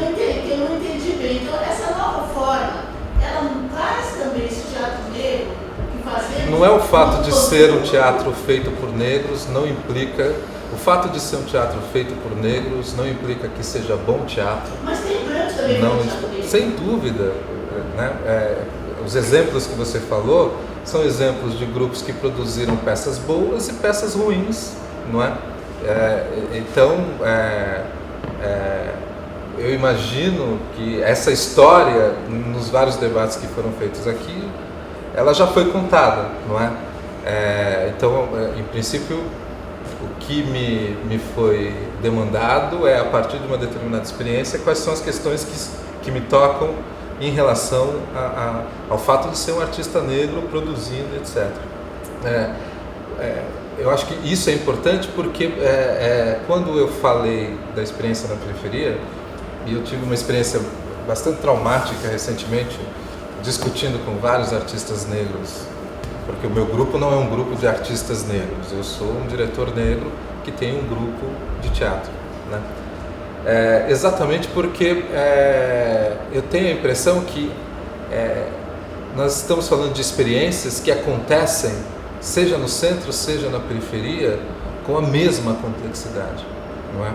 não entendi bem. Então, essa nova forma, ela não traz também esse teatro negro que fazemos... Não é o fato de ser um teatro feito por negros, não implica... O fato de ser um teatro feito por negros não implica que seja bom teatro. Mas tem brancos também no teatro negro. Sem dúvida, né? Os exemplos que você falou são exemplos de grupos que produziram peças boas e peças ruins, não é? Então, eu imagino que essa história, nos vários debates que foram feitos aqui, ela já foi contada, não é? Então, em princípio, o que me foi demandado é, a partir de uma determinada experiência, quais são as questões que me tocam em relação ao fato de ser um artista negro produzindo, etc. Eu acho que isso é importante porque quando eu falei da experiência na periferia, e eu tive uma experiência bastante traumática recentemente, discutindo com vários artistas negros, porque o meu grupo não é um grupo de artistas negros, eu sou um diretor negro que tem um grupo de teatro, né? Exatamente porque eu tenho a impressão que nós estamos falando de experiências que acontecem seja no centro, seja na periferia, com a mesma complexidade, não é?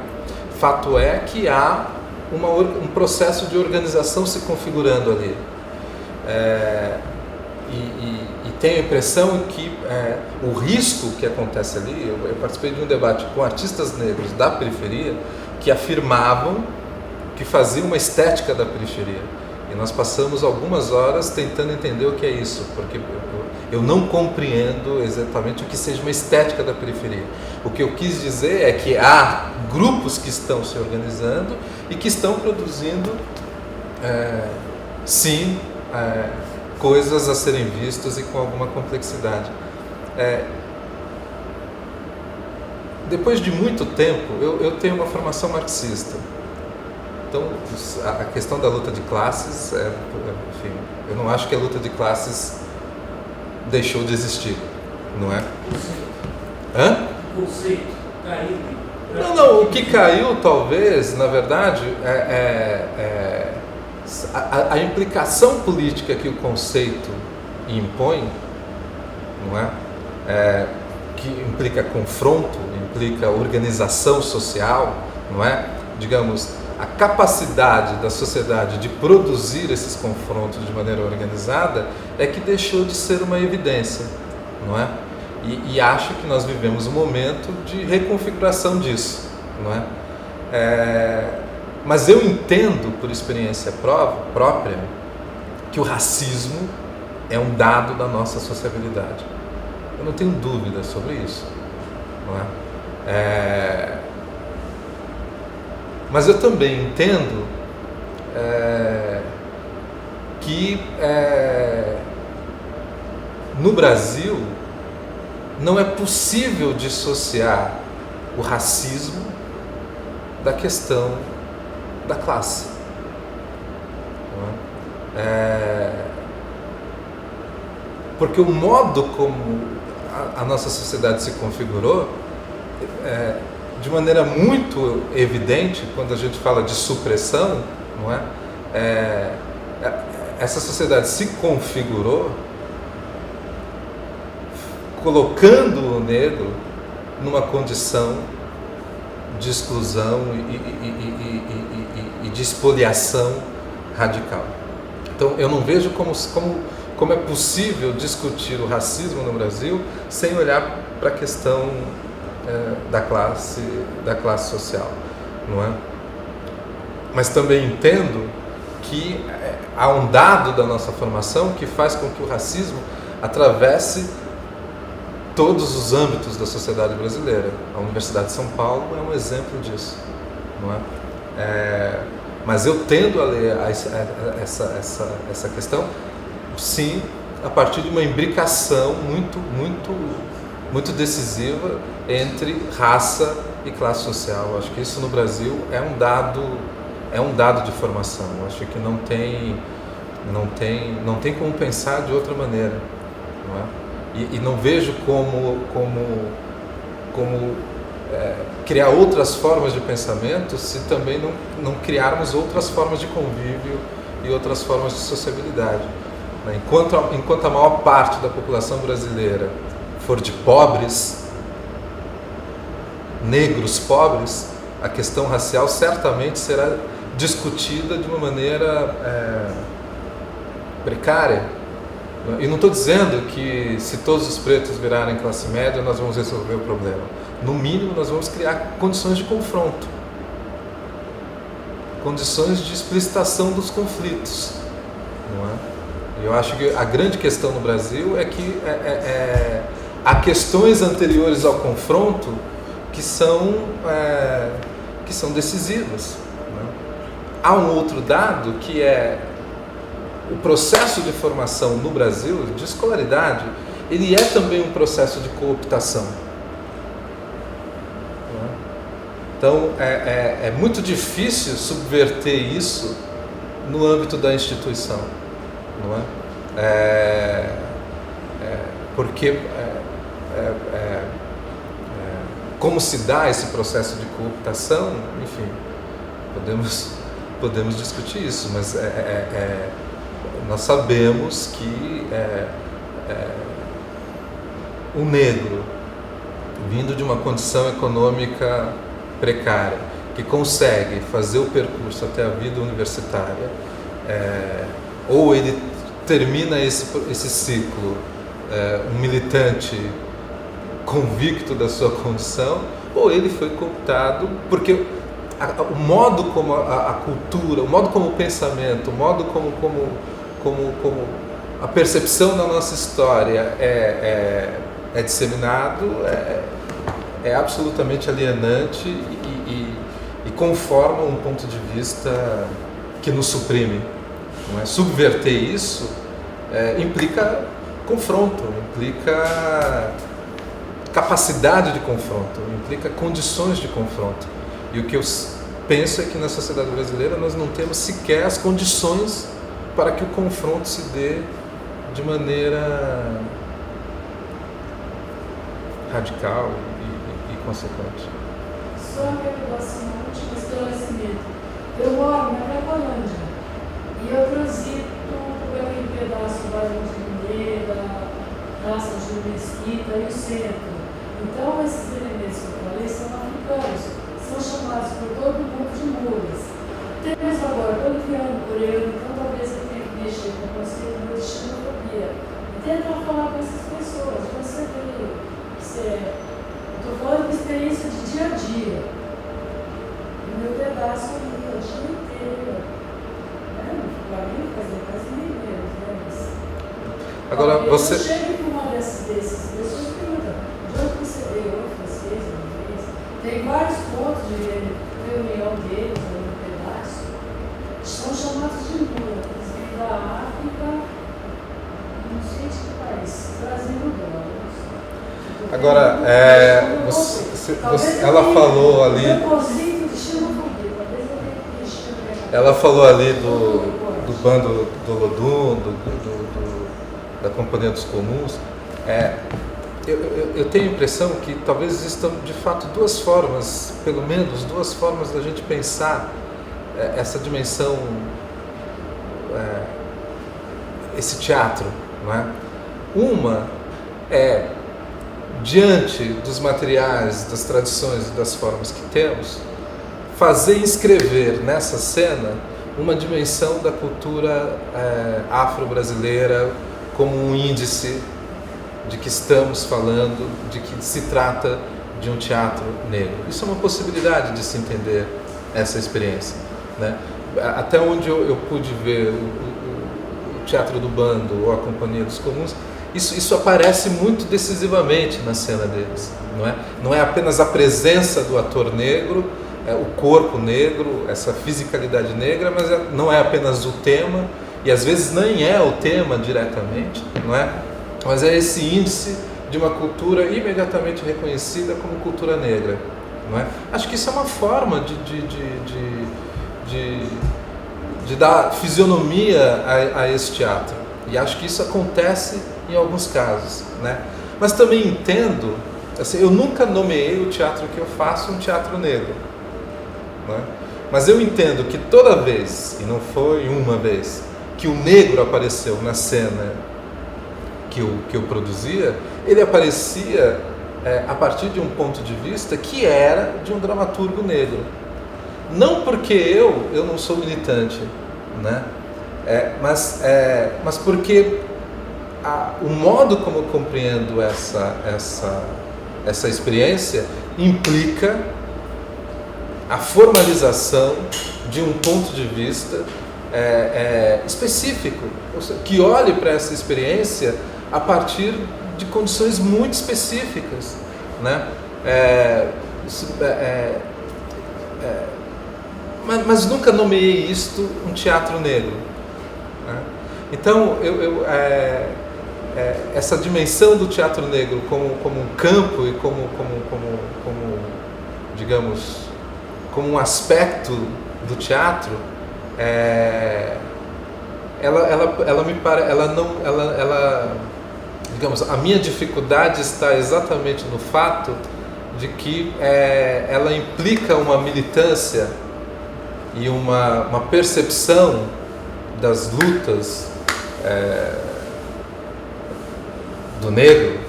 Fato é que há um processo de organização se configurando ali. E tenho a impressão que o risco que acontece ali, eu participei de um debate com artistas negros da periferia que afirmavam que faziam uma estética da periferia. E nós passamos algumas horas tentando entender o que é isso, porque eu não compreendo exatamente o que seja uma estética da periferia. O que eu quis dizer é que há grupos que estão se organizando e que estão produzindo, sim, coisas a serem vistas e com alguma complexidade. Depois de muito tempo, eu tenho uma formação marxista. Então, a questão da luta de classes, enfim, eu não acho que a luta de classes deixou de existir, não é? Hã? O conceito caiu. Não, o que caiu, talvez, na verdade, a implicação política que o conceito impõe, não é? Que implica confronto, implica organização social, não é? Digamos, a capacidade da sociedade de produzir esses confrontos de maneira organizada é que deixou de ser uma evidência, não é? E acho que nós vivemos um momento de reconfiguração disso, não é? Mas eu entendo, por experiência própria, que o racismo é um dado da nossa sociabilidade. Eu não tenho dúvida sobre isso, não é? Mas eu também entendo que no Brasil não é possível dissociar o racismo da questão da classe. Não é? Porque o modo como a nossa sociedade se configurou, de maneira muito evidente, quando a gente fala de supressão, não é? Essa sociedade se configurou colocando o negro numa condição de exclusão e de expoliação radical. Então, eu não vejo como é possível discutir o racismo no Brasil sem olhar para a questão da classe social, não é? Mas também entendo que há um dado da nossa formação que faz com que o racismo atravesse todos os âmbitos da sociedade brasileira. A Universidade de São Paulo é um exemplo disso, não é? Mas eu tendo a ler essa questão, sim, a partir de uma imbricação muito decisiva entre raça e classe social. Eu acho que isso no Brasil é um dado de formação. Eu acho que não tem como pensar de outra maneira, não é? E não vejo como criar outras formas de pensamento se também não criarmos outras formas de convívio e outras formas de sociabilidade. Enquanto a maior parte da população brasileira for de pobres, negros pobres, a questão racial certamente será discutida de uma maneira precária. E não estou dizendo que se todos os pretos virarem classe média nós vamos resolver o problema. No mínimo nós vamos criar condições de confronto, condições de explicitação dos conflitos, não é? Eu acho que a grande questão no Brasil é que há questões anteriores ao confronto que são decisivas, não é? Há um outro dado que é o processo de formação no Brasil, de escolaridade, ele é também um processo de cooptação. Não é? Então, é muito difícil subverter isso no âmbito da instituição, não é? Porque como se dá esse processo de cooptação, enfim, podemos discutir isso, mas nós sabemos que o negro, vindo de uma condição econômica precária, que consegue fazer o percurso até a vida universitária, ou ele termina esse ciclo um militante convicto da sua condição, ou ele foi cooptado, porque o modo como a cultura, o modo como o pensamento, o modo como a percepção da nossa história é disseminado, é absolutamente alienante e conforma um ponto de vista que nos suprime. Não é? Subverter isso implica confronto, implica capacidade de confronto, implica condições de confronto. E o que eu penso é que na sociedade brasileira nós não temos sequer as condições para que o confronto se dê de maneira radical e consequente. Só uma revelação, um último esclarecimento. Eu moro na Cracolândia. E eu transito por aquele pedaço da Mineira, Praça de Mesquita e o centro. Então, esses elementos que eu falei são africanos, são chamados por todo mundo de mulas. Temos agora, todo criando por ele, então talvez eu tenha que mexer com o conceito de xenofobia. E tentar falar com essas pessoas, você veio. Estou falando de experiência de dia a dia. O meu pedaço ali, o dia inteiro. Para mim, fazer quase mineiros, né? Mas, Agora, você... Eu chego com uma dessas pessoas e perguntam, de onde você veio? Onde vocês? Tem vários pontos de reunião deles no pedaço. São chamados de mula. Eles vêm da África, não sei de que país, trazendo dólares. Agora, ela falou ali... Ela falou ali do bando do Olodum, da Companhia dos Comuns. Eu tenho a impressão que talvez existam de fato duas formas, pelo menos duas formas da gente pensar essa dimensão, esse teatro, não é? Uma é, diante dos materiais, das tradições e das formas que temos, fazer inscrever nessa cena uma dimensão da cultura afro-brasileira como um índice de que estamos falando, de que se trata de um teatro negro. Isso é uma possibilidade de se entender essa experiência, né? Até onde eu pude ver o Teatro do Bando ou a Companhia dos Comuns, isso aparece muito decisivamente na cena deles, não é? Não é apenas a presença do ator negro, o corpo negro, essa fisicalidade negra, mas não é apenas o tema, e às vezes nem é o tema diretamente, não é? Mas é esse índice de uma cultura imediatamente reconhecida como cultura negra, não é? Acho que isso é uma forma de dar fisionomia a esse teatro, e acho que isso acontece em alguns casos, né? Mas também entendo, assim, eu nunca nomeei o teatro que eu faço um teatro negro, né? Mas eu entendo que toda vez, e não foi uma vez, que o negro apareceu na cena que eu produzia, ele aparecia a partir de um ponto de vista que era de um dramaturgo negro. Não porque eu não sou militante, né? Mas porque o modo como eu compreendo essa experiência implica a formalização de um ponto de vista específico, que olhe para essa experiência a partir de condições muito específicas, né? Mas nunca nomeei isto um teatro negro, né? Então, essa dimensão do teatro negro como um campo e como digamos, como um aspecto do teatro, digamos, a minha dificuldade está exatamente no fato de que ela implica uma militância e uma percepção das lutas do negro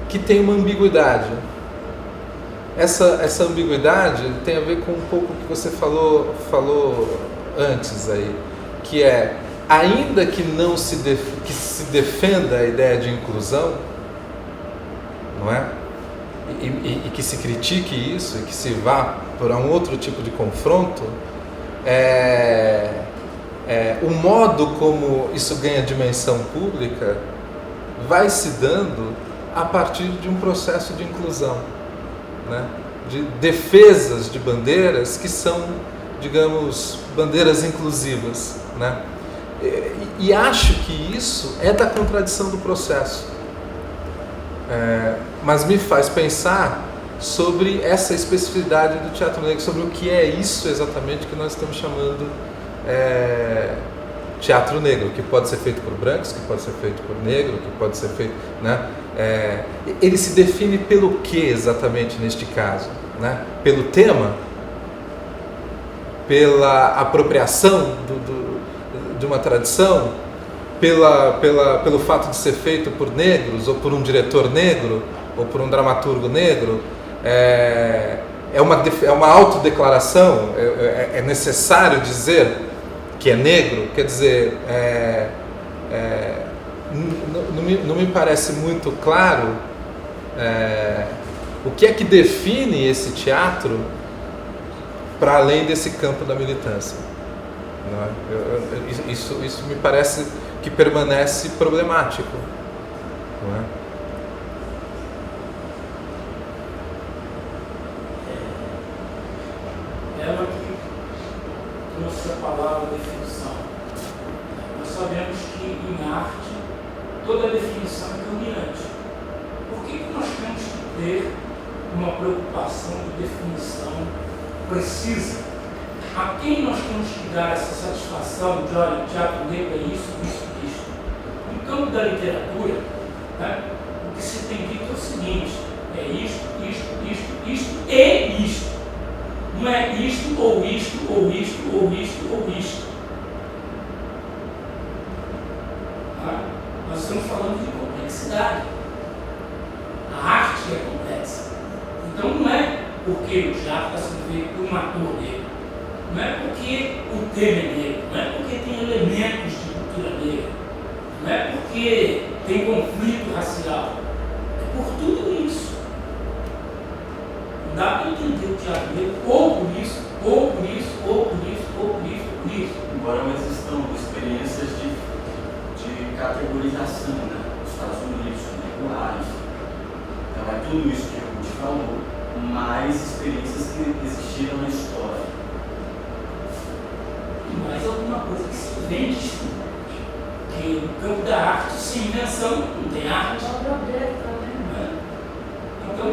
que tem uma ambiguidade. Essa ambiguidade tem a ver com um pouco o que você falou antes aí, que ainda que não se defenda a ideia de inclusão, não é? E que se critique isso, e que se vá para um outro tipo de confronto, o modo como isso ganha dimensão pública vai se dando a partir de um processo de inclusão, né? De defesas de bandeiras que são, digamos, bandeiras inclusivas, né? E acho que isso é da contradição do processo, mas me faz pensar sobre essa especificidade do teatro negro, sobre o que é isso exatamente que nós estamos chamando teatro negro, que pode ser feito por brancos, que pode ser feito por negro, que pode ser feito, né? Ele se define pelo que exatamente neste caso, né? Pelo tema, pela apropriação de uma tradição, pelo fato de ser feito por negros, ou por um diretor negro, ou por um dramaturgo negro, é uma autodeclaração, é necessário dizer que é negro, quer dizer, não me parece muito claro o que é que define esse teatro para além desse campo da militância. Não é? Isso me parece que permanece problemático. Não é? Ela que trouxe a palavra definição. Nós sabemos que em arte toda definição é caminhante. Por que nós temos que ter uma preocupação de definição precisa? A quem nós temos que dar essa satisfação de, olha, o teatro negro é isso, isso, isso? No campo da literatura, né, o que se tem dito é o seguinte: é isto, isto, isto, isto e isto. Não é isto, ou isto, ou isto, ou isto, ou isto. Nós estamos falando de complexidade. A arte é complexa. Então não é porque o teatro está sendo feito por um ator negro. Não é porque o tema é negro. Não é porque tem elementos de cultura negra. Não é porque tem conflito racial. É por tudo isso. Não dá para entender o teatro negro ou por isso, ou por isso, ou por isso, ou por isso, ou por isso. Embora existam experiências de categorização, né? Os Estados Unidos, regulares. Então é tudo isso que a gente falou, mais experiências que existiram na história. E mais alguma coisa que se vende, que no campo da arte, sem invenção, não tem arte. Né? Então,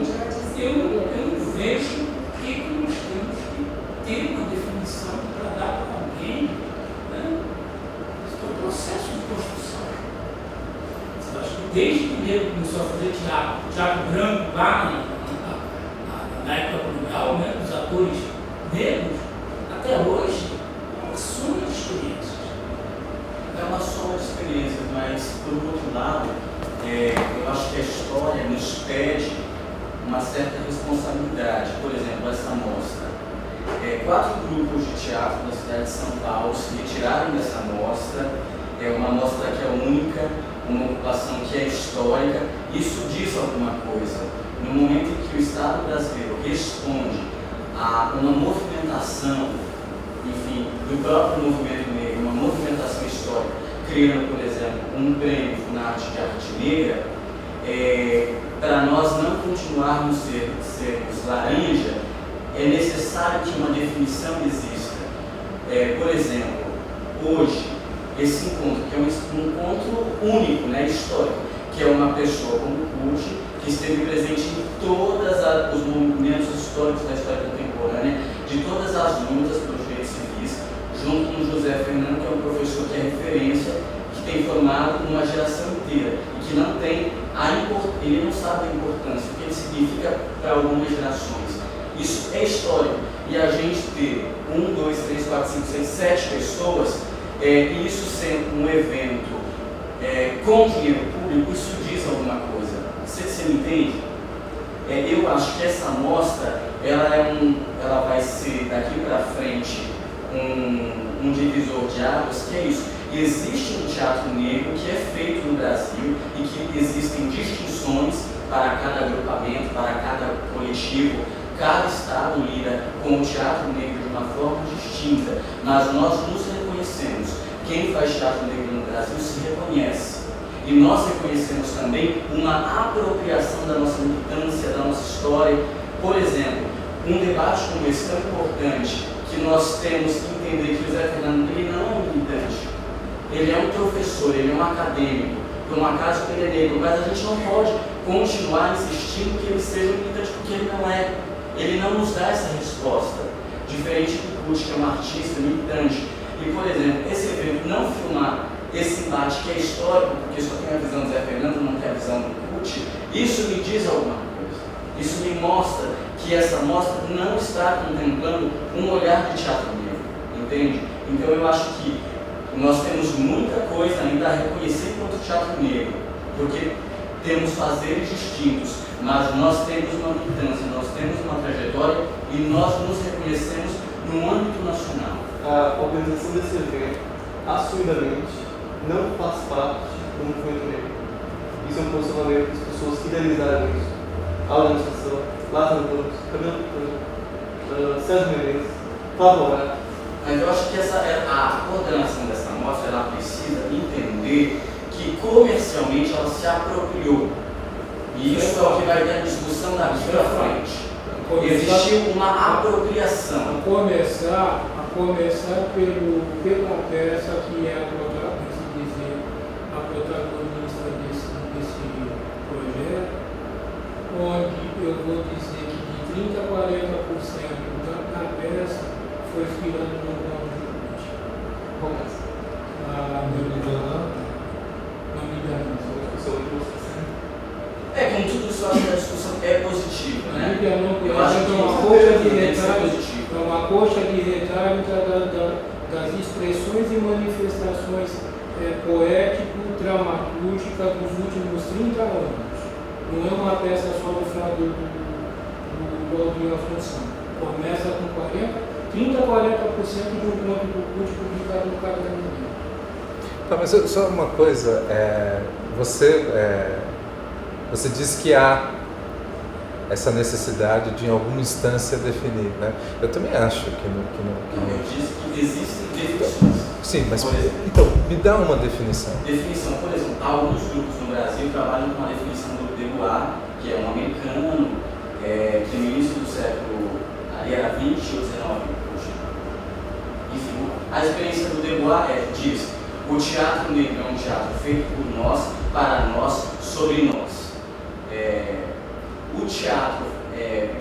eu não vejo por que nós temos que ter uma definição para dar para alguém. Né? Isso é um processo de construção. Eu acho que desde que o negro começou a fazer teatro branco lá na época colonial, né, dos atores negros, até hoje, é uma soma de experiências. É uma soma de experiências, mas, por outro lado, eu acho que a história nos pede uma certa responsabilidade. Por exemplo, essa mostra. 4 grupos de teatro da cidade de São Paulo se retiraram dessa mostra. É uma mostra que é única, uma ocupação que é histórica. Isso diz alguma coisa. No momento em que o Estado brasileiro responde a uma movimentação, enfim, do próprio movimento negro, uma movimentação histórica, criando, por exemplo, um prêmio FUNARTE de arte negra, para nós não continuarmos sermos laranja, é necessário que uma definição exista. Por exemplo, hoje, esse encontro, que é um encontro único, né, histórico, que é uma pessoa como Pucci, que esteve presente em todos os movimentos históricos da história contemporânea, de todas as lutas pelos direitos civis, junto com José Fernando, que é um professor que é referência, que tem formado uma geração inteira, e que não tem ele não sabe a importância, o que ele significa para algumas gerações. Isso é histórico. E a gente ter 1, 2, 3, 4, 5, 6, 7 pessoas, e isso sendo um evento com dinheiro público, isso diz alguma coisa. Você me entende? Eu acho que essa mostra, ela vai ser daqui para frente um divisor de águas, que é isso. Existe um teatro negro que é feito no Brasil e que existem distinções para cada agrupamento, para cada coletivo. Cada estado lida com o teatro negro de uma forma distinta, mas nós nos reconhecemos. Quem faz teatro negro no Brasil se reconhece. E nós reconhecemos também uma apropriação da nossa militância, da nossa história. Por exemplo, um debate como esse tão importante, que nós temos que entender que o José Fernando ele não é um militante. Ele é um professor, ele é um acadêmico, por um acaso que ele é negro, mas a gente não pode continuar insistindo que ele seja um militante, porque ele não é. Ele não nos dá essa resposta, diferente do Pucci, que é um artista militante. E, por exemplo, esse evento não filmar esse embate que é histórico, porque só tem a visão do Zé Fernando, não tem a visão do Pucci, isso me diz alguma coisa. Isso me mostra que essa mostra não está contemplando um olhar de teatro negro. entende? Então eu acho que nós temos muita coisa ainda a reconhecer enquanto teatro negro, porque temos fazeres distintos, mas nós temos uma militância, nós temos uma trajetória e nós nos reconhecemos no âmbito nacional. A organização desse evento, assumidamente, não faz parte do movimento negro. Isso é um posicionamento das pessoas que idealizaram isso. A organização, Lázaro Ramos, Camila Pitanga, Sérgio Menezes, Flávio Horácio. Mas eu acho que a coordenação dessa mostra, ela precisa entender que comercialmente ela se apropriou. E isso é o que vai ter a discussão daqui para frente. Existiu uma apropriação. A começar pela peça que é a protagonista desse projeto, onde eu vou dizer que de 30% a 40% da peça foi inspirado no nome de Começa. Não me engano. Com tudo isso, eu acho que a discussão é positiva, né? Eu acho acho que que é uma isso coxa de tem que ser retalho, positivo. é uma coxa de retalho das expressões e manifestações poético-dramatúrgicas dos últimos 30 anos. Não é uma peça só do Aldinho Assunção. Começa com 30% a 40% de um ponto do curso publicado no Caderno Negro. Tá, mas só uma coisa, você disse que há essa necessidade de em alguma instância definir, né? Eu também acho que Não, eu disse que existem definições. Sim, mas Por exemplo, então, me dá uma definição. definição, por exemplo, alguns grupos no Brasil trabalham com a definição do Debois, que é um americano, que no início do século, ali era 20 ou 19, enfim, a experiência do Debois diz: o teatro negro é um teatro feito por nós, para nós, sobre nós. O teatro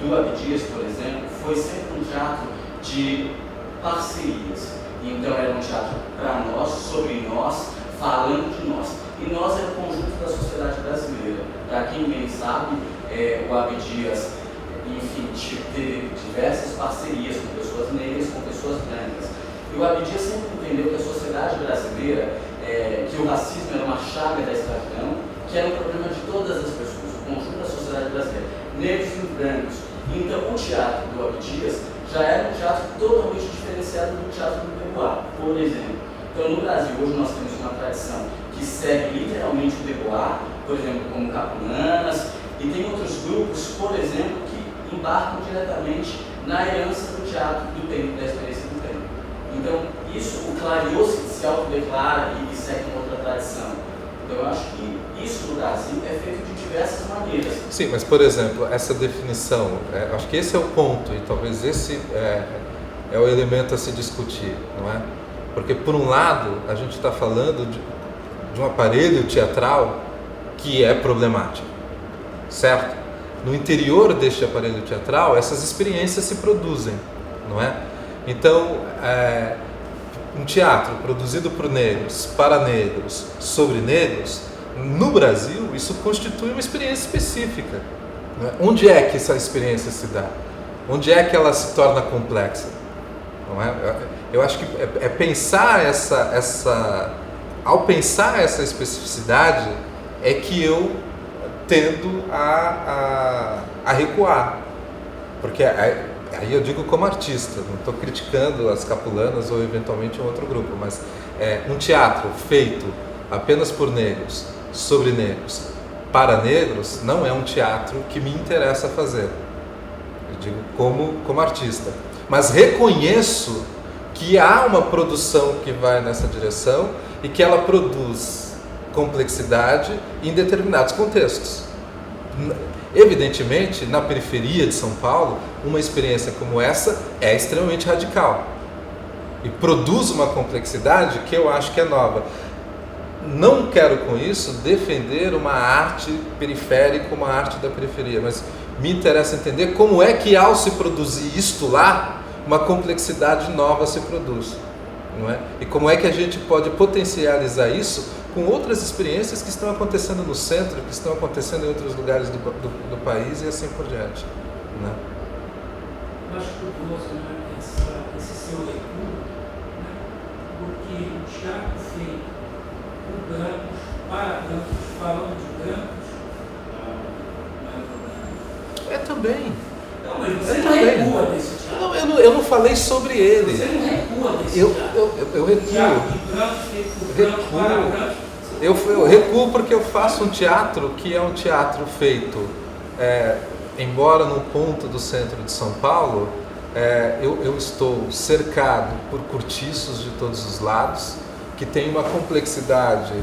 do Abdias, por exemplo, foi sempre um teatro de parcerias. Então era um teatro para nós, sobre nós, falando de nós. E nós é o conjunto da sociedade brasileira. Para quem bem sabe, o Abdias, enfim, teve diversas parcerias com pessoas negras, com pessoas brancas. E o Abdias sempre entendeu que a sociedade brasileira, que o racismo era uma chaga da escravidão, que era um problema de todas as pessoas, o conjunto da sociedade brasileira, negros e brancos. Então o teatro do Abdias já era um teatro totalmente diferenciado do teatro do Debois, por exemplo. Então no Brasil hoje nós temos uma tradição que segue literalmente o Debois, por exemplo, como Capulanas, e tem outros grupos, por exemplo, que embarcam diretamente na herança do teatro do tempo, da experiência do tempo. Então isso, o Clarion se autodeclara e segue uma outra tradição. Então eu acho que isso no Brasil é feito de diversas maneiras. Sim, mas por exemplo, essa definição, acho que esse é o ponto e talvez esse é o elemento a se discutir, não é? Porque por um lado a gente está falando de um aparelho teatral que é problemático, certo? No interior deste aparelho teatral essas experiências se produzem, não é? Então, um teatro produzido por negros, para negros, sobre negros, no Brasil, isso constitui uma experiência específica. Não é? Onde é que essa experiência se dá? Onde é que ela se torna complexa? Não é? Eu acho que pensar ao pensar essa especificidade, é que eu tendo a recuar. Porque aí eu digo como artista, não estou criticando as Capulanas ou eventualmente um outro grupo, mas um teatro feito apenas por negros, sobre negros, para negros, não é um teatro que me interessa fazer. Eu digo como artista. Mas reconheço que há uma produção que vai nessa direção e que ela produz complexidade em determinados contextos. Evidentemente, na periferia de São Paulo, uma experiência como essa é extremamente radical e produz uma complexidade que eu acho que é nova. Não quero com isso defender uma arte periférica, uma arte da periferia, mas me interessa entender como é que ao se produzir isto lá, uma complexidade nova se produz, não é? E como é que a gente pode potencializar isso com outras experiências que estão acontecendo no centro, que estão acontecendo em outros lugares do país e assim por diante, né? Eu acho curioso, né, esse seu recuo, que o teatro feito por brancos, para brancos, falando de brancos, não é problema. É também. Não, mas você Eu não também. recua desse teatro. Não, eu não falei sobre ele. Você não recua desse Eu teatro. recuo. Teatro de brancos feito por brancos, para brancos. Eu recuo porque eu faço um teatro que é um teatro feito, embora num ponto do centro de São Paulo, eu estou cercado por cortiços de todos os lados, que tem uma complexidade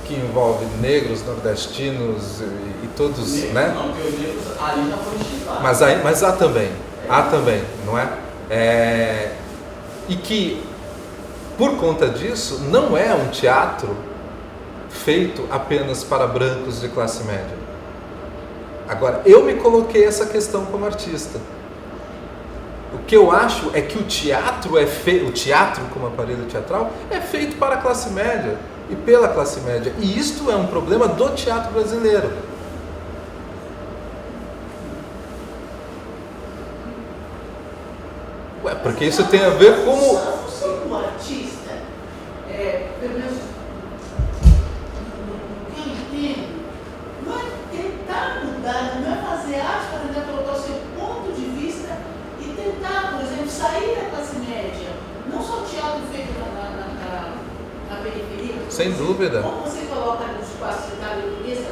que envolve negros, nordestinos e todos, Negros, né? não, porque os negros ali já foram estipados. Mas há também, não é? E que, por conta disso, não é um teatro feito apenas para brancos de classe média. Agora, eu me coloquei essa questão como artista. O que eu acho é que o teatro como aparelho teatral é feito para a classe média e pela classe média. E isto é um problema do teatro brasileiro. Porque isso tem a ver com... A função do artista, pelo menos no que eu entendo, não é tentar mudar, não é fazer arte para tentar colocar o seu ponto de vista e tentar, por exemplo, sair da classe média. Não só o teatro feito na periferia. Sem dúvida. Como você coloca no espaço, você está ali nesse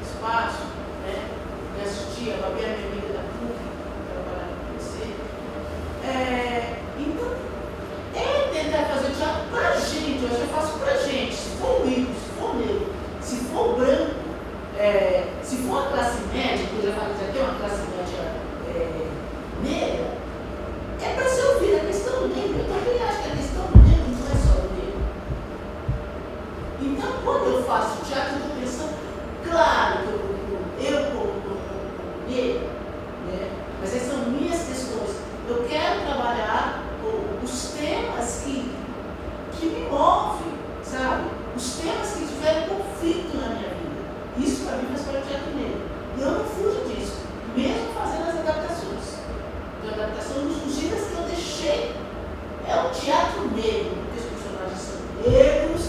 espaço, né? Eu assistia, a Fabiana, minha amiga da PUC, trabalhava com você. Então, tentar fazer o teatro pra gente, hoje eu faço pra gente, se for rico, se for negro, se for branco, se for a classe média, que eu já falei, já tem uma classe média negra, é para ser ouvida. A questão do negro, eu também acho que a questão do negro não é só do negro. Então, quando eu faço teatro, eu estou pensando, claro que eu como negro, né? Mas essas são minhas questões. Eu quero trabalhar os temas que me movem, sabe? Os temas que tiveram conflito na minha vida. Isso para mim faz parte do teatro negro. E eu não fujo disso, mesmo fazendo as adaptações. A adaptação dos giras que eu deixei é o teatro negro, porque os personagens são negros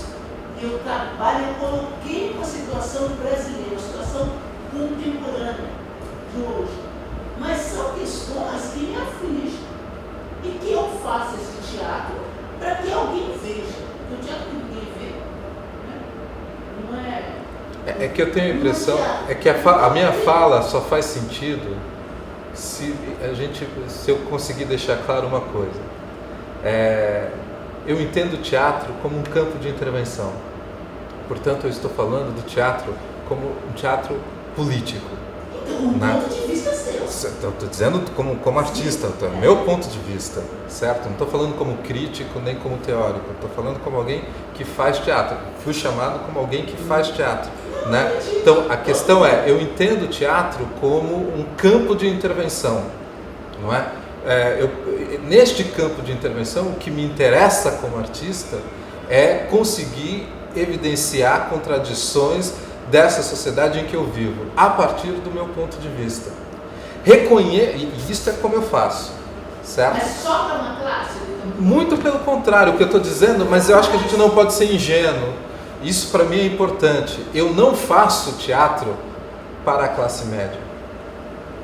e eu trabalho, eu coloquei uma situação brasileira, uma situação contemporânea de hoje. Mas são questões que me afligem e que eu faço esse teatro para que alguém veja. Porque o teatro que ninguém vê, né? Não é... É que eu tenho a impressão, é que a minha fala só faz sentido se eu conseguir deixar claro uma coisa. Eu entendo o teatro como um campo de intervenção. Portanto, eu estou falando do teatro como um teatro político. Então, um ponto de vista seu. Estou dizendo como artista, meu ponto de vista, certo? Não estou falando como crítico nem como teórico, estou falando como alguém que faz teatro. Fui chamado como alguém que faz teatro, né? Então, a questão eu entendo o teatro como um campo de intervenção, não é? Neste campo de intervenção, o que me interessa como artista é conseguir evidenciar contradições dessa sociedade em que eu vivo, a partir do meu ponto de vista. E isso é como eu faço, certo? Mas só para uma classe? Muito pelo contrário, o que eu estou dizendo, mas eu acho que a gente não pode ser ingênuo. Isso para mim é importante. Eu não faço teatro para a classe média.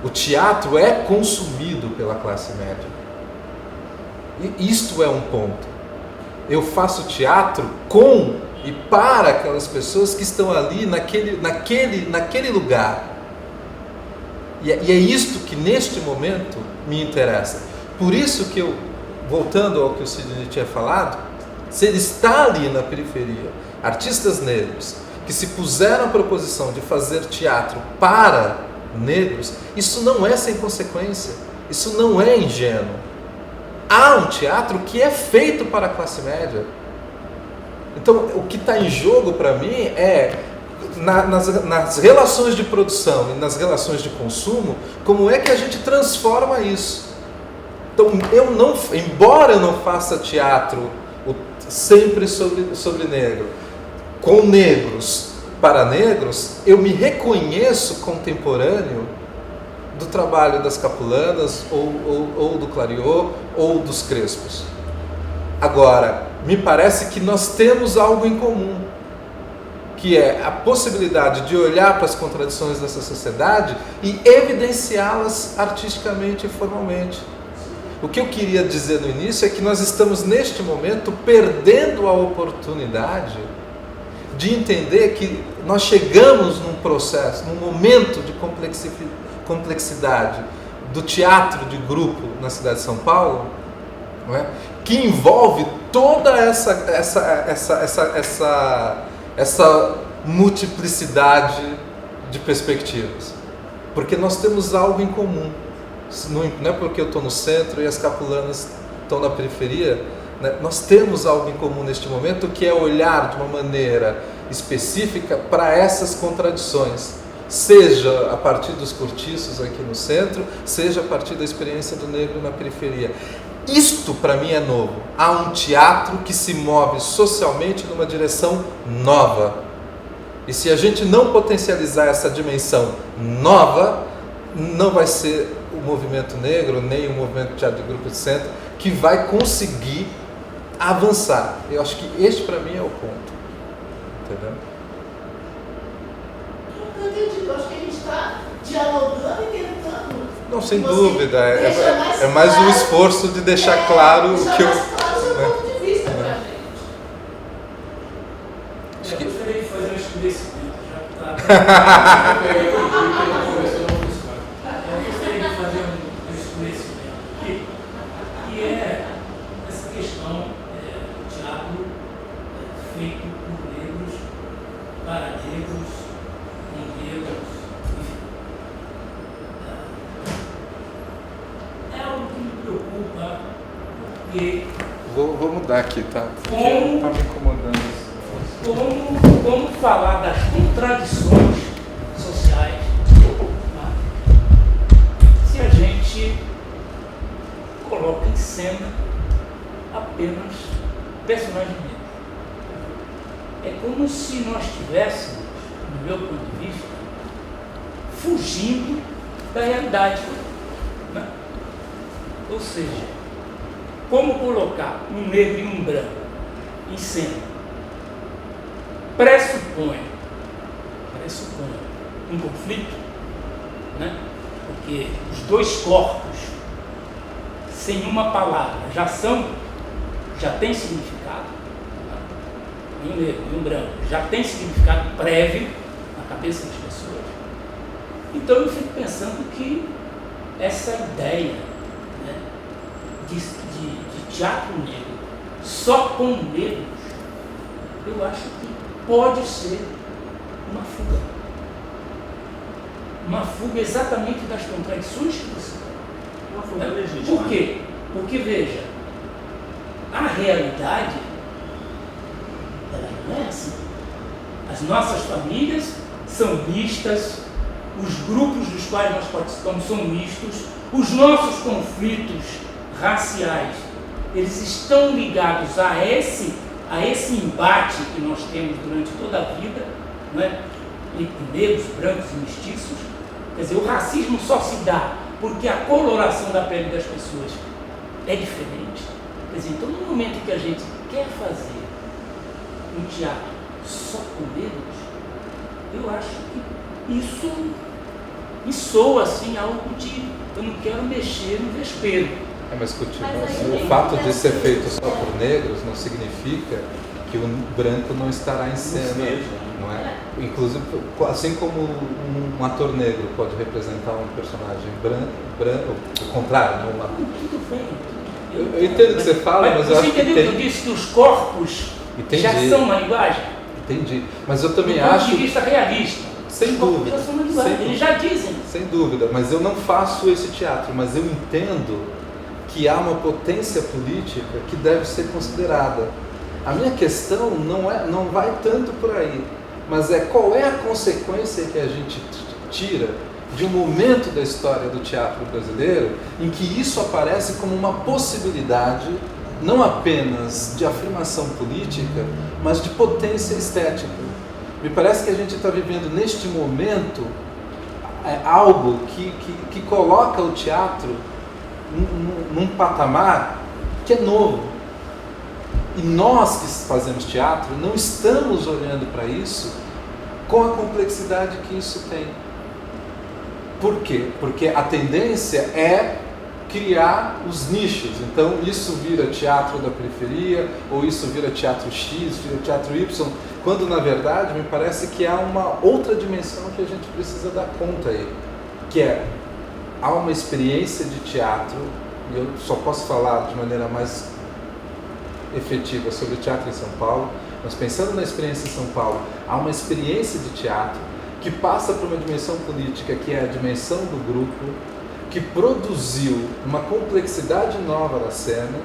O teatro é consumido pela classe média. E isto é um ponto. Eu faço teatro com e para aquelas pessoas que estão ali naquele lugar. E é isto que neste momento me interessa. Por isso que eu, voltando ao que o Sidney tinha falado, se ele está ali na periferia, artistas negros que se puseram a proposição de fazer teatro para negros, isso não é sem consequência, isso não é ingênuo. Há um teatro que é feito para a classe média. Então, o que está em jogo para mim é, nas relações de produção e nas relações de consumo, como é que a gente transforma isso. Então, embora eu não faça teatro sempre sobre negro, com negros para negros, eu me reconheço contemporâneo do trabalho das Capulanas, ou do Clariô, ou dos Crespos. Agora, me parece que nós temos algo em comum, que é a possibilidade de olhar para as contradições dessa sociedade e evidenciá-las artisticamente e formalmente. O que eu queria dizer no início é que nós estamos, neste momento, perdendo a oportunidade de entender que nós chegamos num processo, num momento de complexidade do teatro de grupo na cidade de São Paulo, não é? Que envolve toda essa multiplicidade de perspectivas. Porque nós temos algo em comum. Não é porque eu estou no centro e as capulanas estão na periferia, né? Nós temos algo em comum neste momento, que é olhar de uma maneira específica para essas contradições, seja a partir dos cortiços aqui no centro, seja a partir da experiência do negro na periferia. Isto para mim é novo. Há um teatro que se move socialmente numa direção nova. E se a gente não potencializar essa dimensão nova, não vai ser o movimento negro, nem o movimento de teatro de grupo de centro, que vai conseguir avançar. Eu acho que este para mim é o ponto. Entendeu? Eu entendi. Eu acho que a gente está dialogando e tentando. Não, sem dúvida. É mais um esforço de deixar claro o que eu... mais claro o seu ponto de vista para a gente. Eu gostaria de fazer um esclarecimento, já que está. Eu gostaria de fazer um esclarecimento, que é essa questão do teatro feito por negros, para negros, com negros, enfim. É algo que me preocupa, porque Vou mudar aqui, tá? Porque Como? tá me incomodando. como falar das contradições sociais, tá? Se a gente coloca em cena apenas personagens negros. É como se nós estivéssemos, no meu ponto de vista, fugindo da realidade, né? Ou seja, como colocar um negro e um branco em cena pressupõe um conflito, né? Porque os dois corpos, sem uma palavra, já têm significado, né? Um negro e um branco já tem significado prévio na cabeça das pessoas. Então eu fico pensando que essa ideia, né, de teatro negro só com negros, eu acho que pode ser uma fuga. Uma fuga exatamente das contradições que você tem. Uma fuga legítima. Por quê? Porque, veja, a realidade, ela não é assim. As nossas famílias são mistas, os grupos dos quais nós participamos são mistos, os nossos conflitos raciais, eles estão ligados a esse embate que nós temos durante toda a vida, não é? Entre negros, brancos e mestiços. Quer dizer, o racismo só se dá porque a coloração da pele das pessoas é diferente. Quer dizer, então no momento que a gente quer fazer um teatro só com negros, eu acho que isso me soa assim algo de eu não quero mexer no vespeiro. Mas continua. Mas aí O tem fato que de ser ter- feito só por negros não significa que o branco não estará em cena, não é? Inclusive, assim como um ator negro pode representar um personagem branco, o contrário, não lá. Tudo bem. Eu entendo o que você fala, mas eu você acho que entendeu que eu tem... disse que os corpos Entendi. já são uma linguagem? Entendi. Mas eu também Do ponto acho... de vista realista. Sem Os corpos dúvida. já são uma linguagem. Sem Eles já dizem. Sem dúvida, mas eu não faço esse teatro, mas eu entendo que há uma potência política que deve ser considerada. A minha questão não vai tanto por aí, mas qual é a consequência que a gente tira de um momento da história do teatro brasileiro em que isso aparece como uma possibilidade não apenas de afirmação política, mas de potência estética. Me parece que a gente está vivendo neste momento algo que coloca o teatro num patamar que é novo. E nós que fazemos teatro não estamos olhando para isso com a complexidade que isso tem. Por quê? Porque a tendência é criar os nichos. Então isso vira teatro da periferia, ou isso vira teatro X, vira teatro Y, quando na verdade me parece que há uma outra dimensão que a gente precisa dar conta aí, que é, há uma experiência de teatro, e eu só posso falar de maneira mais efetiva sobre o teatro em São Paulo, mas pensando na experiência em São Paulo, há uma experiência de teatro que passa por uma dimensão política, que é a dimensão do grupo, que produziu uma complexidade nova da cena,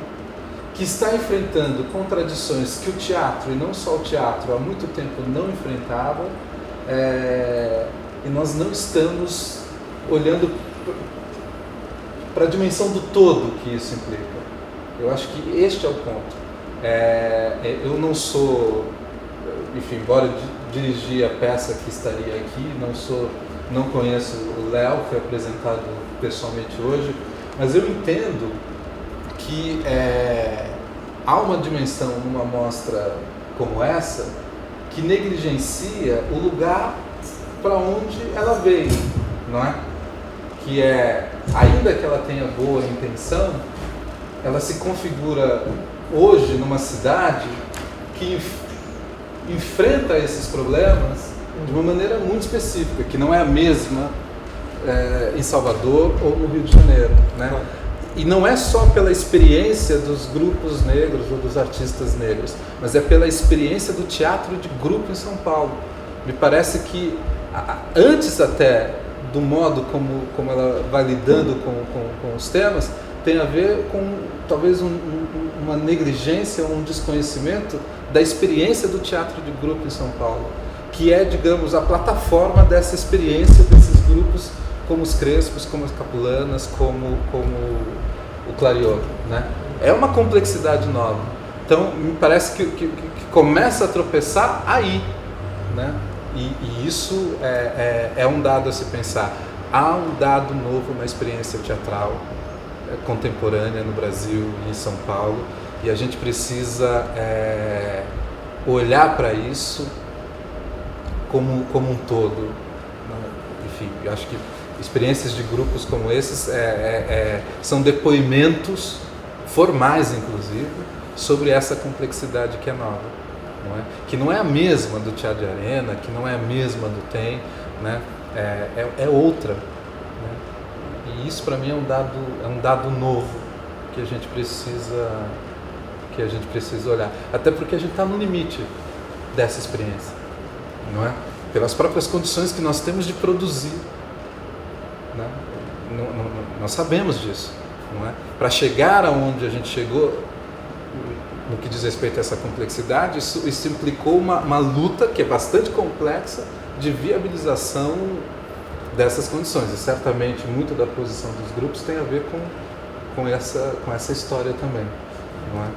que está enfrentando contradições que o teatro, e não só o teatro, há muito tempo não enfrentava, e nós não estamos olhando para a dimensão do todo que isso implica. Eu acho que este é o ponto. Eu não sou, enfim, embora dirigi a peça que estaria aqui, não conheço o Léo, que foi apresentado pessoalmente hoje, mas eu entendo que há uma dimensão numa mostra como essa que negligencia o lugar para onde ela veio, não é? Que ainda que ela tenha boa intenção, ela se configura hoje numa cidade que enfrenta esses problemas de uma maneira muito específica, que não é a mesma em Salvador ou no Rio de Janeiro, né? E não é só pela experiência dos grupos negros ou dos artistas negros, mas é pela experiência do teatro de grupo em São Paulo. Me parece que, antes até do modo como ela vai lidando com os temas, tem a ver com talvez uma negligência, um desconhecimento da experiência do teatro de grupo em São Paulo, que é, digamos, a plataforma dessa experiência desses grupos, como os Crespos, como as Capulanas, como o Clarion, né? É uma complexidade nova. Então, me parece que começa a tropeçar aí, né? E isso é um dado a se pensar. Há um dado novo na experiência teatral contemporânea no Brasil e em São Paulo, e a gente precisa olhar para isso como um todo, né? Enfim, eu acho que experiências de grupos como esses são depoimentos formais, inclusive, sobre essa complexidade que é nova, não é? Que não é a mesma do Teatro de Arena, que não é a mesma do TEM, né? É outra, né? E isso para mim é um dado novo que a gente precisa olhar, até porque a gente está no limite dessa experiência, não é? Pelas próprias condições que nós temos de produzir, né? Nós sabemos disso, não é? Para chegar aonde a gente chegou, no que diz respeito a essa complexidade, isso implicou uma luta que é bastante complexa de viabilização dessas condições, e certamente muito da posição dos grupos tem a ver com essa história também, não é?